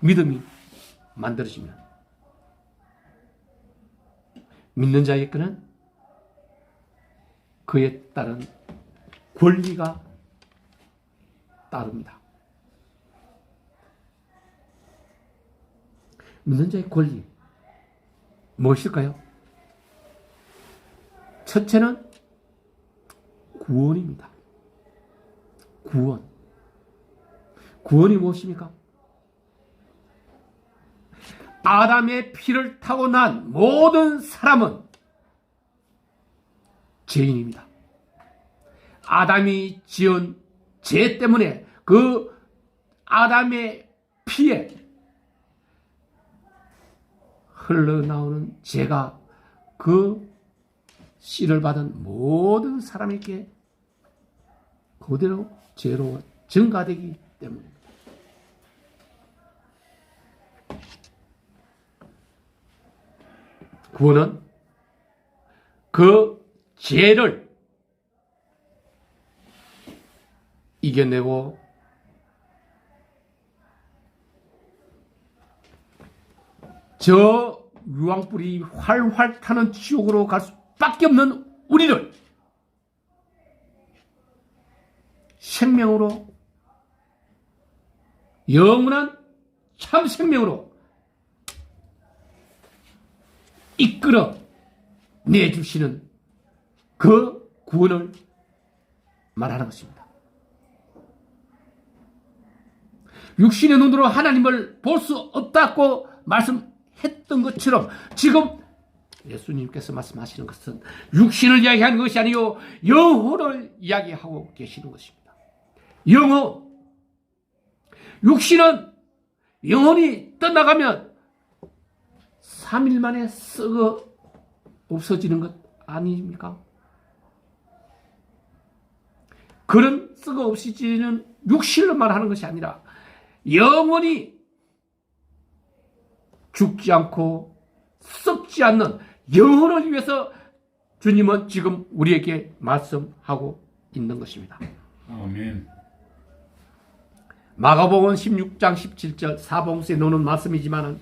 믿음이 만들어지면 믿는 자에게는 그에 따른 권리가 따릅니다. 믿는 자의 권리 무엇일까요? 첫째는 구원입니다. 구원이 무엇입니까? 아담의 피를 타고 난 모든 사람은 죄인입니다. 아담이 지은 죄 때문에 그 아담의 피에 흘러나오는 죄가 그 씨를 받은 모든 사람에게 그대로 죄로 증가되기 때문입니다. 구원은 그 죄를 이겨내고 저 유황불이 활활 타는 지옥으로 갈 수밖에 없는 우리를 생명으로, 영원한 참 생명으로 이끌어 내주시는 그 구원을 말하는 것입니다. 육신의 눈으로 하나님을 볼 수 없다고 말씀했던 것처럼 지금 예수님께서 말씀하시는 것은 육신을 이야기하는 것이 아니요 영혼을 이야기하고 계시는 것입니다. 영혼, 육신은 영혼이 떠나가면 3일 만에 썩어 없어지는 것 아닙니까? 그런 썩어 없어지는 육신을 말하는 것이 아니라 영혼이 죽지 않고 썩지 않는 영혼을 위해서 주님은 지금 우리에게 말씀하고 있는 것입니다. 아멘. 마가복음 16장 17절 사복음서에 나오는 말씀이지만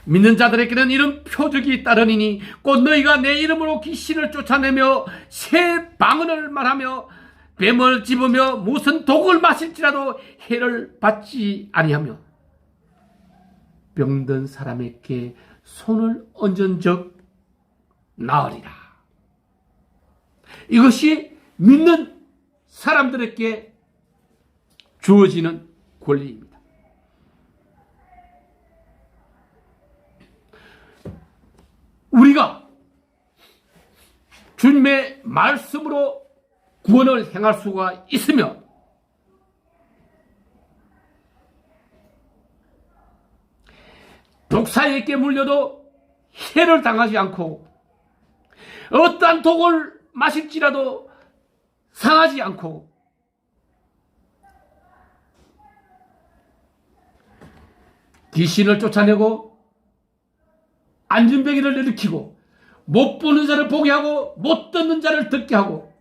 믿는 자들에게는 이런 표적이 따르니니 곧 너희가 내 이름으로 귀신을 쫓아내며 새 방언을 말하며 뱀을 집으며 무슨 독을 마실지라도 해를 받지 아니하며 병든 사람에게 손을 얹은 적 나으리라. 이것이 믿는 사람들에게 주어지는 권리입니다. 우리가 주님의 말씀으로 구원을 행할 수가 있으며 독사에게 물려도 해를 당하지 않고 어떠한 독을 마실지라도 상하지 않고 귀신을 쫓아내고 안진뱅이를 일으키고 못 보는 자를 보게 하고 못 듣는 자를 듣게 하고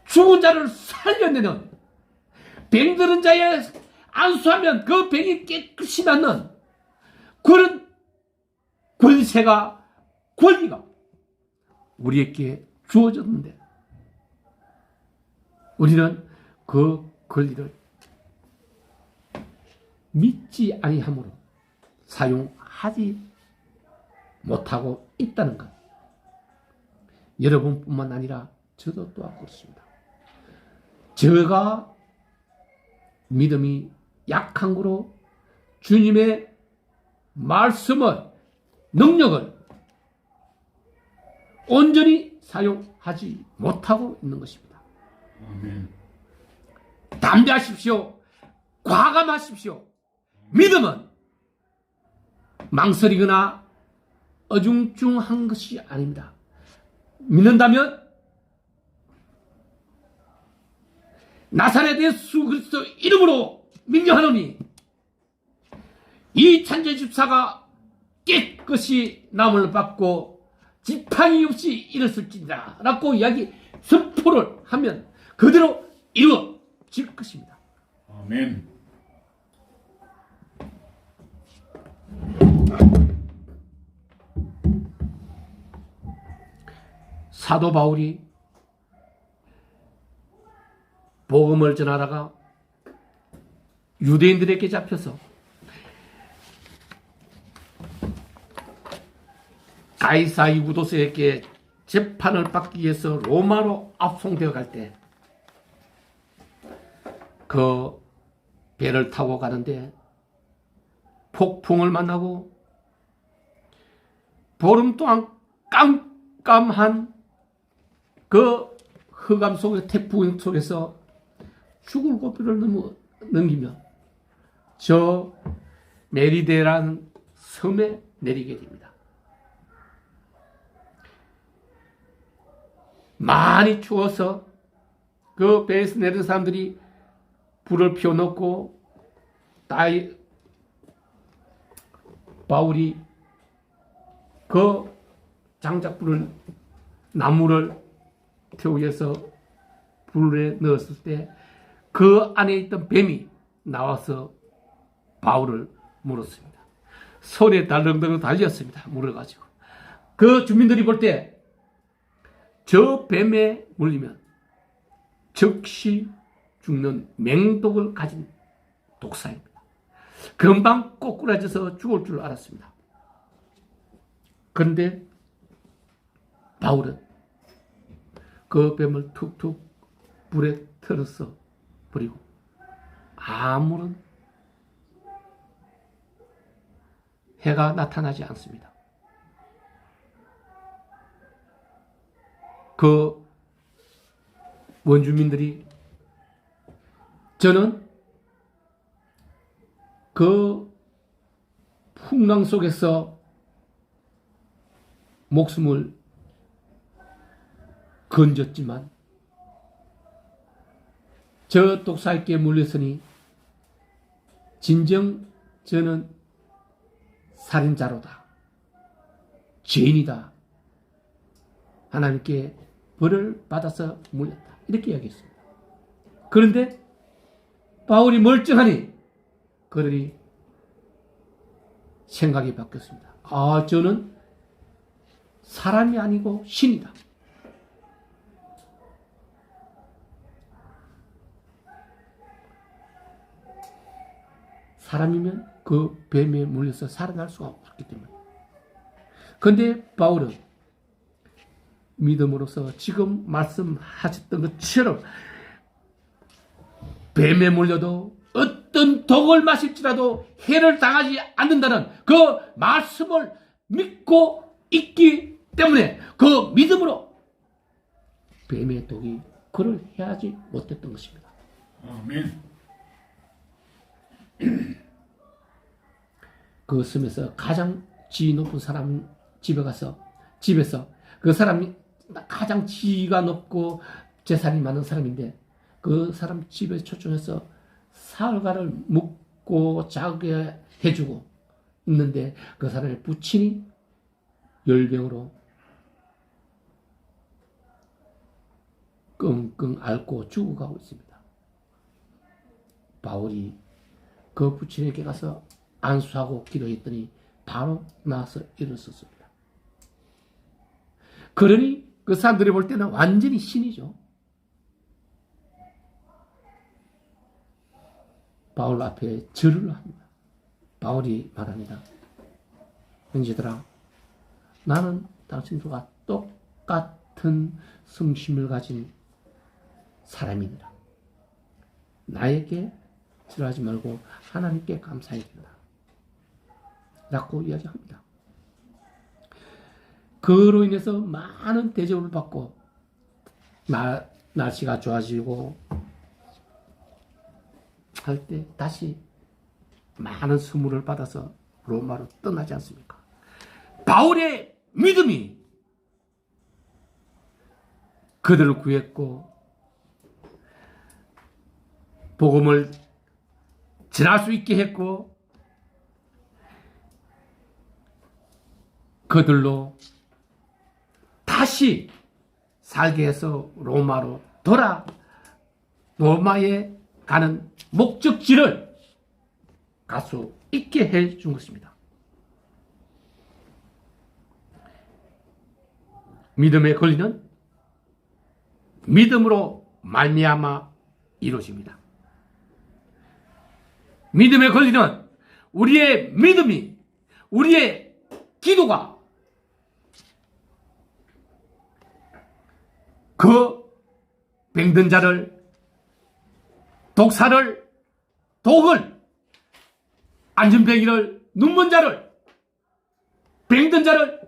죽은 자를 살려내는 병드는 자에 안수하면 그 병이 깨끗이 낫는 그런 권세가 권리가 우리에게 주어졌는데 우리는 그 권리를 믿지 아니함으로 사용하지 못하고 있다는 것. 여러분뿐만 아니라 저도 또한 그렇습니다. 제가 믿음이 약한 거로 주님의 말씀을, 능력을 온전히 사용하지 못하고 있는 것입니다. 아멘. 담대하십시오. 과감하십시오. 믿음은 망설이거나 어중중한 것이 아닙니다. 믿는다면 나사렛 예수 그리스도 이름으로 명령하노니 이 찬재 집사가 깨끗이 남을 받고 지팡이 없이 일었을지니라 라고 이야기 선포를 하면 그대로 이루어질 것입니다. 아멘. 사도 바울이 복음을 전하다가 유대인들에게 잡혀서 가이사 유구도스에게 재판을 받기 위해서 로마로 압송되어 갈 때 그 배를 타고 가는데 폭풍을 만나고 보름 동안 깜깜한 그 흑암 속에 태풍 속에서 죽을 고비를 넘기며 저 메리데라는 섬에 내리게 됩니다. 많이 추워서 그 배에서 내린 사람들이 불을 피워놓고 바울이 그 장작불을 나무를 태우기 위해서 불에 넣었을 때 그 안에 있던 뱀이 나와서 바울을 물었습니다. 손에 달렁달렁 달렸습니다. 물어가지고 그 주민들이 볼 때 저 뱀에 물리면 즉시 죽는 맹독을 가진 독사입니다. 금방 꼬꾸라져서 죽을 줄 알았습니다. 그런데 바울은 그 뱀을 툭툭 불에 틀어서 버리고 아무런 해가 나타나지 않습니다. 그 원주민들이 저는 그 풍랑 속에서 목숨을 건졌지만 저 독사에게 물렸으니 진정 저는 살인자로다. 죄인이다. 하나님께 벌을 받아서 물렸다. 이렇게 이야기했습니다. 그런데 바울이 멀쩡하니 그러니 생각이 바뀌었습니다. 아, 저는 사람이 아니고 신이다. 사람이면 그 뱀에 물려서 살아날 수가 없기 때문에. 그런데 바울은 믿음으로써 지금 말씀하셨던 것처럼 뱀에 물려도 어떤 독을 마실지라도 해를 당하지 않는다는 그 말씀을 믿고 있기 때문에 그 믿음으로 뱀의 독이 그를 해하지 못했던 것입니다. 아멘. 그 섬에서 가장 지위 높은 사람 집에서 그 사람이 가장 지위가 높고 재산이 많은 사람인데 그 사람 집에 초청해서 사흘간을 묵고 자게 해주고 있는데 그 사람의 부친이 열병으로 끙끙 앓고 죽어가고 있습니다. 바울이 그 부친에게 가서 안수하고 기도했더니 바로 나와서 일어섰습니다. 그러니 그 사람들이 볼 때는 완전히 신이죠. 바울 앞에 절을 합니다. 바울이 말합니다. 형제들아, 나는 당신들과 똑같은 성심을 가진 사람이니라. 나에게 싫어하지 말고 하나님께 감사해야 된다 라고 이야기합니다. 그로 인해서 많은 대접을 받고 날씨가 좋아지고 할 때 다시 많은 선물을 받아서 로마로 떠나지 않습니까? 바울의 믿음이 그들을 구했고 복음을 전할 수 있게 했고 그들로 다시 살게 해서 로마에 가는 목적지를 갈 수 있게 해 준 것입니다. 믿음의 권리는 믿음으로 말미암아 이루어집니다. 믿음의 권리는 우리의 믿음이, 우리의 기도가 그 병든 자를, 독사를, 독을, 안전병이를, 눈먼 자를, 병든 자를,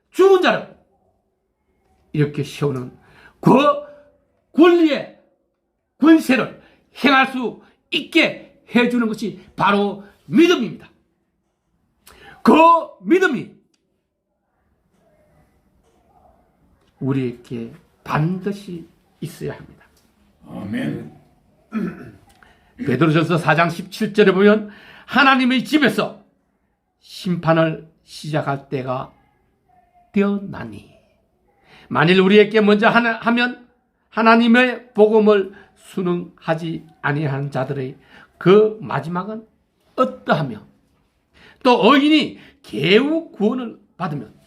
죽은 자를 이렇게 세우는 그 권리의 권세를 행할 수 있게 해주는 것이 바로 믿음입니다. 그 믿음이 우리에게 반드시 있어야 합니다. 아멘. 베드로전서 4장 17절에 보면 하나님의 집에서 심판을 시작할 때가 되었나니 만일 우리에게 먼저 하면 하나님의 복음을 순응하지 아니한 자들의 그 마지막은 어떠하며 또 의인이 겨우 구원을 받으면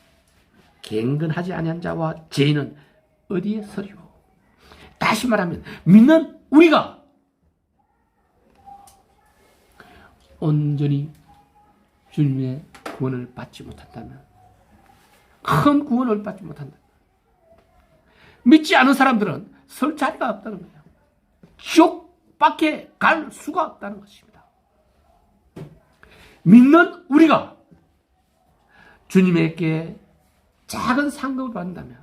경건하지 아니한 자와 죄인은 어디에 서리요? 다시 말하면 믿는 우리가 온전히 주님의 구원을 받지 못한다면, 큰 구원을 받지 못한다면 믿지 않은 사람들은 설 자리가 없다는 거예요. 지옥밖에 갈 수가 없다는 것입니다. 믿는 우리가 주님에게 작은 상급을 받는다면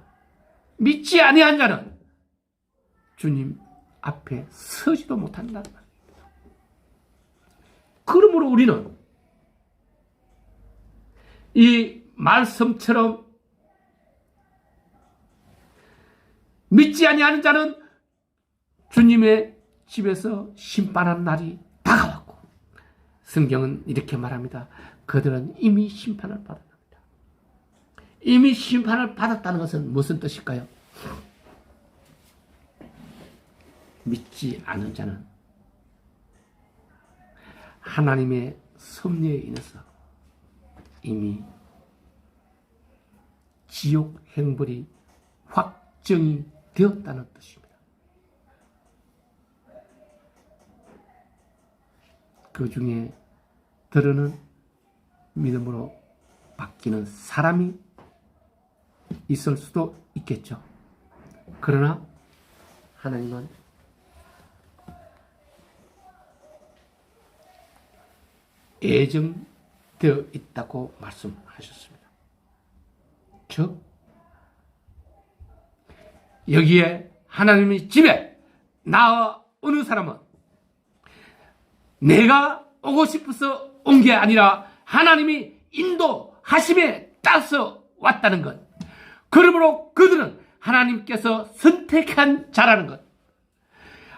믿지 아니한 자는 주님 앞에 서지도 못한다는 말입니다. 그러므로 우리는 이 말씀처럼 믿지 아니하는 자는 주님의 집에서 심판하는 날이 다가왔고, 성경은 이렇게 말합니다. 그들은 이미 심판을 받았답니다. 이미 심판을 받았다는 것은 무슨 뜻일까요? 믿지 않은 자는 하나님의 섭리에 인해서 이미 지옥 행벌이 확정이 되었다는 뜻입니다. 그 중에 들으는 믿음으로 바뀌는 사람이 있을 수도 있겠죠. 그러나 하나님은 예정되어 있다고 말씀하셨습니다. 즉 여기에 하나님의 집에 나와 어느 사람은 내가 오고 싶어서 온 게 아니라 하나님이 인도하심에 따라서 왔다는 것, 그러므로 그들은 하나님께서 선택한 자라는 것,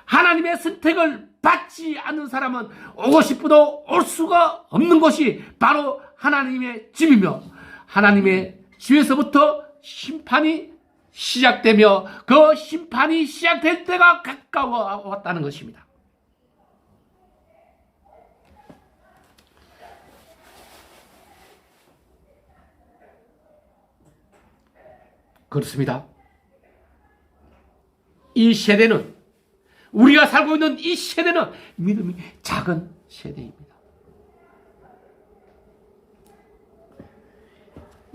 하나님의 선택을 받지 않는 사람은 오고 싶어도 올 수가 없는 곳이 바로 하나님의 집이며, 하나님의 집에서부터 심판이 시작되며 그 심판이 시작될 때가 가까워 왔다는 것입니다. 그렇습니다. 이 세대는, 우리가 살고 있는 이 세대는 믿음이 작은 세대입니다.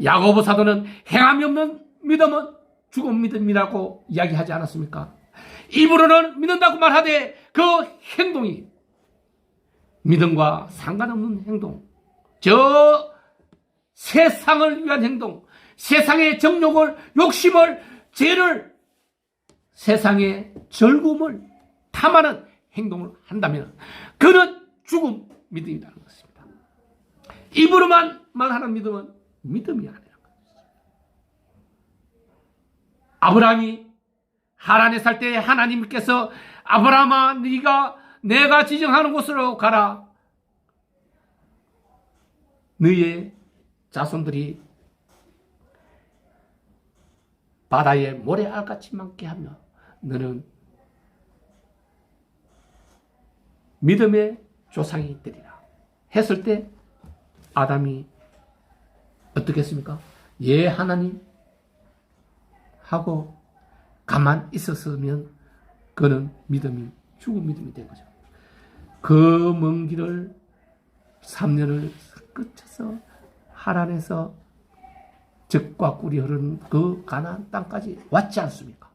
야고보 사도는 행함이 없는 믿음은 죽은 믿음이라고 이야기하지 않았습니까? 입으로는 믿는다고 말하되 그 행동이 믿음과 상관없는 행동, 저 세상을 위한 행동, 세상의 정욕을, 욕심을, 죄를, 세상의 즐거움을 탐하는 행동을 한다면 그는 죽은 믿음이라는 것입니다. 입으로만 말하는 믿음은 믿음이 아니라 아브라함이 하란에 살 때 하나님께서 아브라함아 내가 지정하는 곳으로 가라. 너의 자손들이 바다에 모래알같이 많게 하며 너는 믿음의 조상이 되리라 했을 때 아담이 어떻게 했습니까? 예 하나님 하고 가만 있었으면 그는 믿음이 죽은 믿음이 된 거죠. 그 먼 길을 3년을 끝쳐서 하란에서 젖과 꿀이 흐르는 그 가나안 땅까지 왔지 않습니까?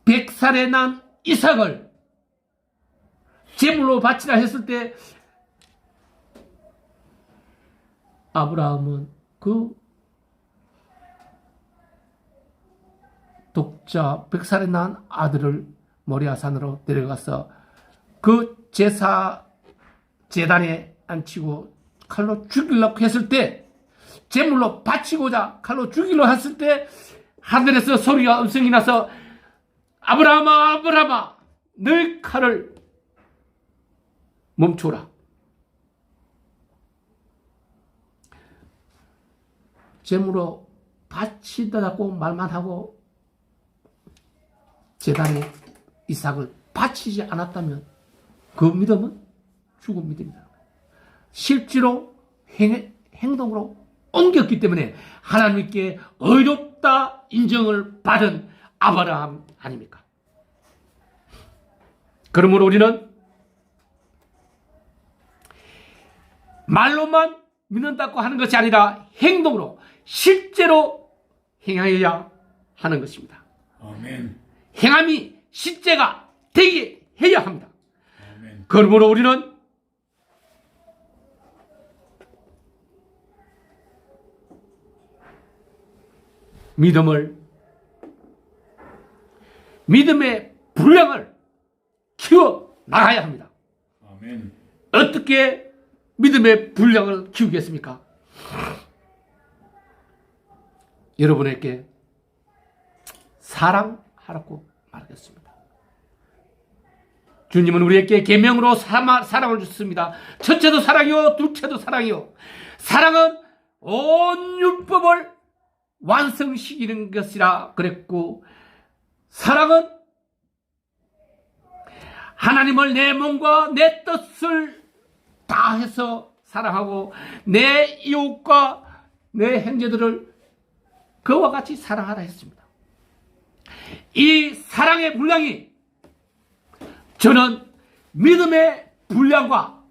100살에 난 이삭을 제물로 바치라 했을 때 아브라함은 그 독자 100살에 난 아들을 모리아산으로 데려가서 그 제단에 앉히고 칼로 죽이려고 했을 때, 제물로 바치고자 칼로 죽이려고 했을 때 하늘에서 소리가 음성이 나서 아브라함아 아브라함아 너의 칼을 멈추라. 제물로 바치다라고 말만 하고 제단에 이삭을 바치지 않았다면 그 믿음은 죽은 믿음이다. 실제로 행동으로 옮겼기 때문에 하나님께 의롭다 인정을 받은 아브라함 아닙니까? 그러므로 우리는 말로만 믿는다고 하는 것이 아니라 행동으로 실제로 행하여야 하는 것입니다. 아멘. 행함이 실제가 되게 해야 합니다. 아멘. 그러므로 우리는 믿음의 분량을 키워 나가야 합니다. 아멘. 어떻게 믿음의 분량을 키우겠습니까? 여러분에게 사랑하라고 말하겠습니다. 주님은 우리에게 계명으로 사랑을 주셨습니다. 첫째도 사랑이요, 둘째도 사랑이요. 사랑은 온 율법을 완성시키는 것이라 그랬고, 사랑은 하나님을 내 몸과 내 뜻을 다해서 사랑하고 내 이웃과 내 형제들을 그와 같이 사랑하라 했습니다. 이 사랑의 분량이 저는 믿음의 분량과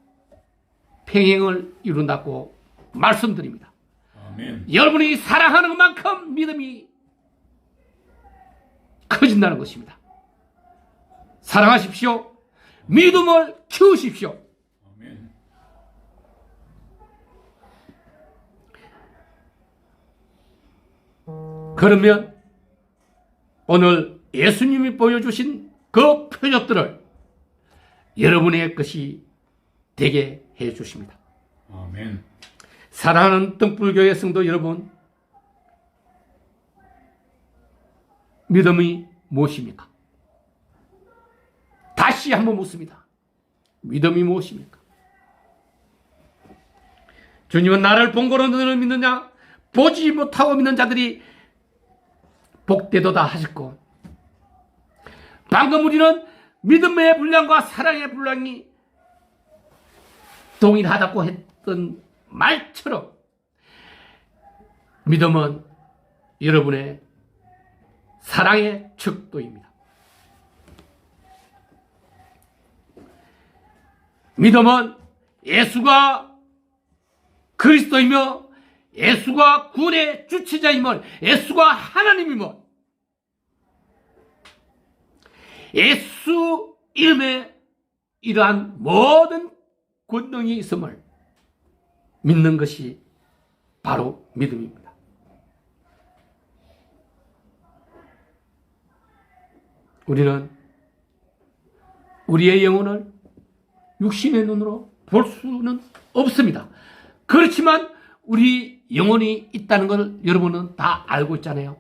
평행을 이룬다고 말씀드립니다. 아멘. 여러분이 사랑하는 만큼 믿음이 커진다는 것입니다. 사랑하십시오. 믿음을 키우십시오. 아멘. 그러면 오늘 예수님이 보여주신 그 표적들을 여러분의 것이 되게 해 주십니다. 아멘. 사랑하는 등불교회 성도 여러분, 믿음이 무엇입니까? 다시 한번 묻습니다. 믿음이 무엇입니까? 주님은 나를 본거로 너는 믿느냐? 보지 못하고 믿는 자들이 복되도다 하셨고, 방금 우리는 믿음의 분량과 사랑의 분량이 동일하다고 했던 말처럼 믿음은 여러분의 사랑의 척도입니다. 믿음은 예수가 그리스도이며 예수가 구원의 주체자임을, 예수가 하나님임을, 예수 이름에 이러한 모든 권능이 있음을 믿는 것이 바로 믿음입니다. 우리는 우리의 영혼을 육신의 눈으로 볼 수는 없습니다. 그렇지만 우리 영혼이 있다는 걸 여러분은 다 알고 있잖아요.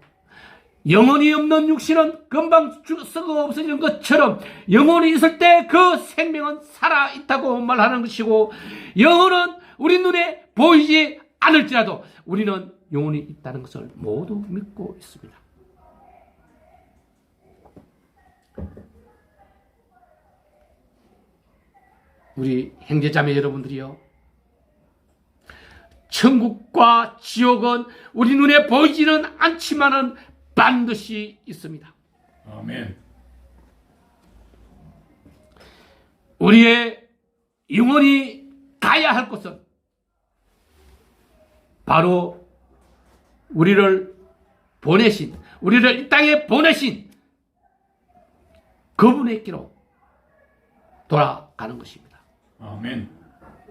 영혼이 없는 육신은 금방 썩어 없어지는 것처럼 영혼이 있을 때 그 생명은 살아있다고 말하는 것이고, 영혼은 우리 눈에 보이지 않을지라도 우리는 영혼이 있다는 것을 모두 믿고 있습니다. 우리 형제자매 여러분들이요, 천국과 지옥은 우리 눈에 보이지는 않지만은 반드시 있습니다. 아멘. 우리의 영혼이 가야 할 곳은 바로 우리를 보내신, 우리를 이 땅에 보내신 그분에게로 돌아가는 것입니다. 아멘.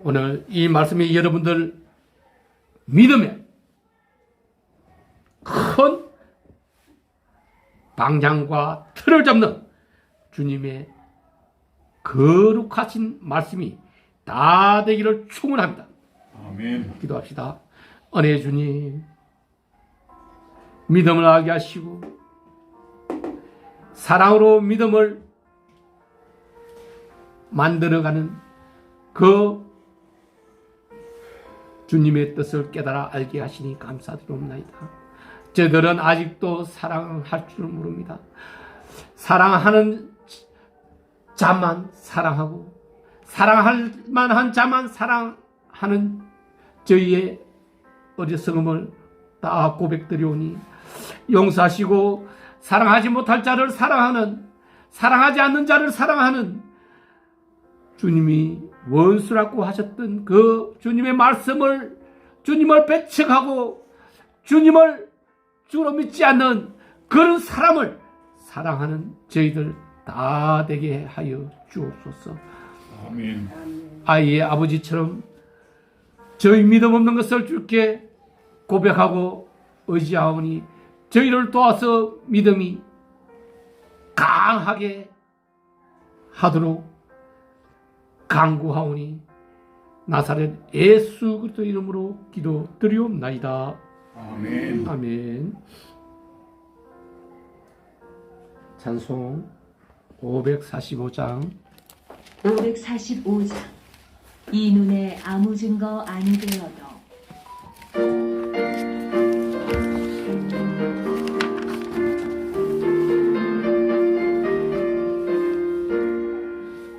오늘 이 말씀이 여러분들 믿음에 큰 방향과 틀을 잡는 주님의 거룩하신 말씀이 다 되기를 축원합니다. 아멘. 기도합시다. 은혜의 주님, 믿음을 하게 하시고 사랑으로 믿음을 만들어가는 그 주님의 뜻을 깨달아 알게 하시니 감사드립니다. 저들은 아직도 사랑할 줄 모릅니다. 사랑하는 자만 사랑하고, 사랑할 만한 자만 사랑하는 저희의 어리석음을 다 고백드리오니 용서하시고, 사랑하지 못할 자를 사랑하는, 사랑하지 않는 자를 사랑하는 주님이 원수라고 하셨던 그 주님의 말씀을, 주님을 배척하고 주님을 주로 믿지 않는 그런 사람을 사랑하는 저희들 다 되게 하여 주옵소서. 아멘. 아이의 아버지처럼 저희 믿음 없는 것을 주께 고백하고 의지하오니 저희를 도와서 믿음이 강하게 하도록 간구하오니 나사렛 예수 그리스도 이름으로 기도드리옵나이다. 아멘. 아멘. 찬송 545장. 545장. 이 눈에 아무 증거 아니 되어도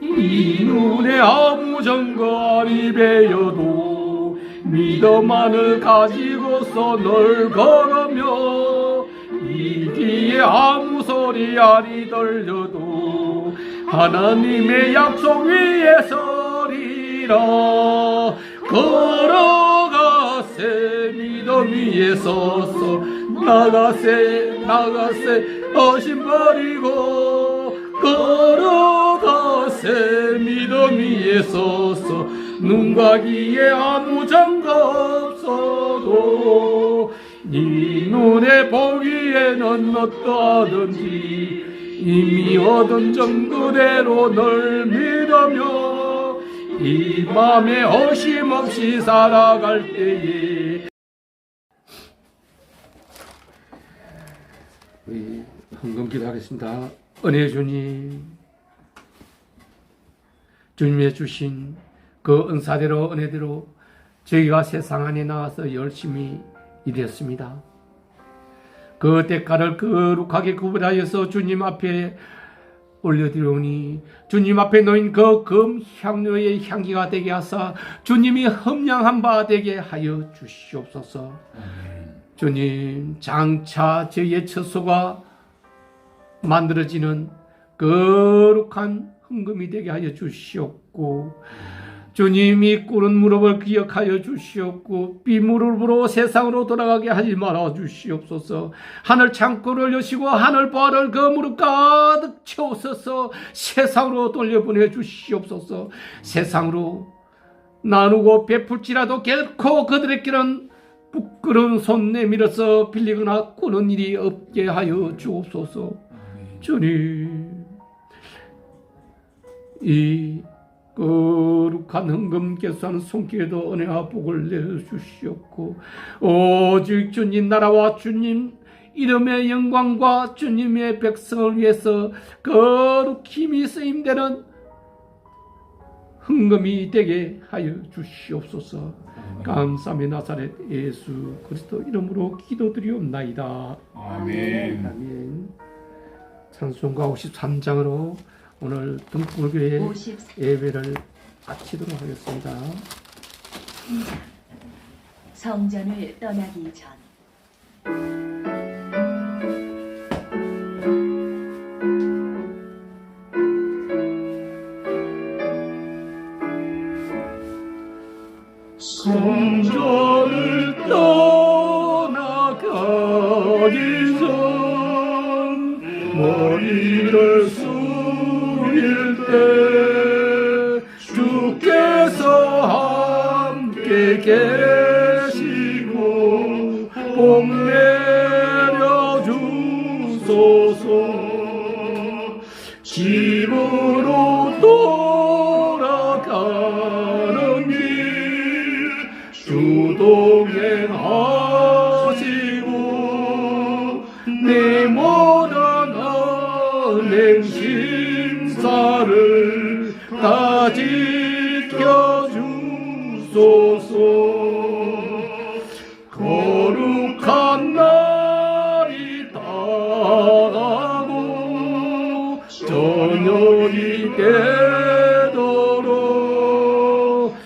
이 눈에 아무 증거 아니 되어도 믿음만을 가지고서 널 걸으며 이 귀에 아무 소리 아니 들려도 하나님의 약속 위에 서리라. 걸어가세 믿음 위에 서서 나가세 어심 버리고 걸어가세 믿음 위에 서서 눈과 귀에 아무 증거 없어도 네 눈에 보기에는 어떠하든지 이미 얻은 증거대로 널 믿으며 이 맘에 어심없이 살아갈 때에 우리 헌금 기도하겠습니다. 은혜 주님, 주님의 주신 그 은사대로 은혜대로 저희가 세상 안에 나와서 열심히 일했습니다. 그 대가를 거룩하게 구별하여서 주님 앞에 올려드리오니 주님 앞에 놓인 그 금향료의 향기가 되게 하사 주님이 흠량한 바 되게 하여 주시옵소서. 주님, 장차 저희의 처소가 만들어지는 거룩한 헌금이 되게 하여 주시옵고 주님이 꿇은 무릎을 기억하여 주시옵고 비무릎으로 세상으로 돌아가게 하지 말아 주시옵소서. 하늘 창고를 여시고 하늘 보화를 그 무릎 가득 채우소서. 세상으로 돌려보내 주시옵소서. 세상으로 나누고 베풀지라도 결코 그들에게는 부끄러운 손 내밀어서 빌리거나 꾸는 일이 없게 하여 주옵소서. 주님, 이 거룩한 헌금 계수하는 손길에도 은혜와 복을 내주시옵고 오직 주님 나라와 주님 이름의 영광과 주님의 백성을 위해서 거룩히 힘이 쓰임되는 헌금이 되게 하여 주시옵소서. 감사의 나사렛 예수 그리스도 이름으로 기도드리옵나이다. 아멘. 아멘. 찬송가 53장으로 오늘 등불교회 50 예배를 마치도록 하겠습니다. 성전을 떠나기 전 성전을 떠나가기 전 머리를 숙일 때 주께서 함께 계시고 복 내려 주소서. 집으로 돌아가는 길 주동행하시고 내 모든 은행 심사를 다 지켜주소서. 거룩한 날이 다가고 저녁이 되도록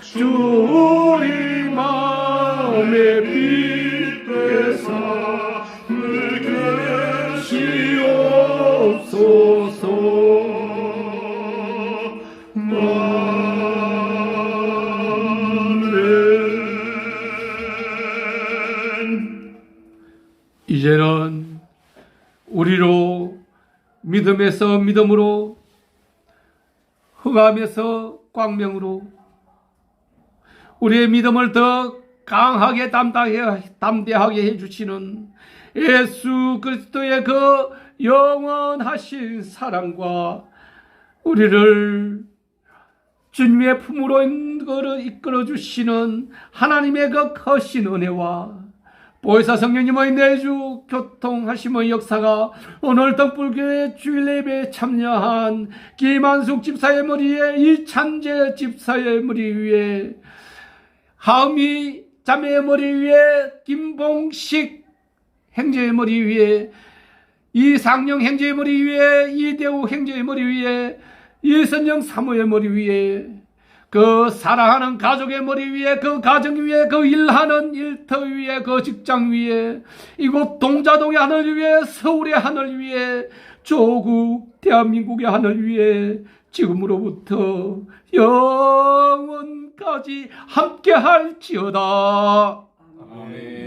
주 우리 마음의 빛 되사 계시옵소서. 이제는 우리로 믿음에서 믿음으로 흑암에서 광명으로 우리의 믿음을 더 강하게 담대하게 해주시는 예수 그리스도의 그 영원하신 사랑과 우리를 주님의 품으로 이끌어 주시는 하나님의 그 크신 은혜와 보혜사 성령님의 내주 교통하심의 역사가 오늘 등불교회 주일 예배에 참여한 김한숙 집사의 머리에 이찬재 집사의 머리 위에 하은미 자매의 머리 위에 김봉식 형제의 머리 위에 이상영 형제의 머리 위에 이대우 형제의 머리 위에 이선영 사모의 머리 위에 그 사랑하는 가족의 머리 위에 그 가정 위에 그 일하는 일터 위에 그 직장 위에 이곳 동자동의 하늘 위에 서울의 하늘 위에 조국 대한민국의 하늘 위에 지금으로부터 영원까지 함께 할지어다. 아멘.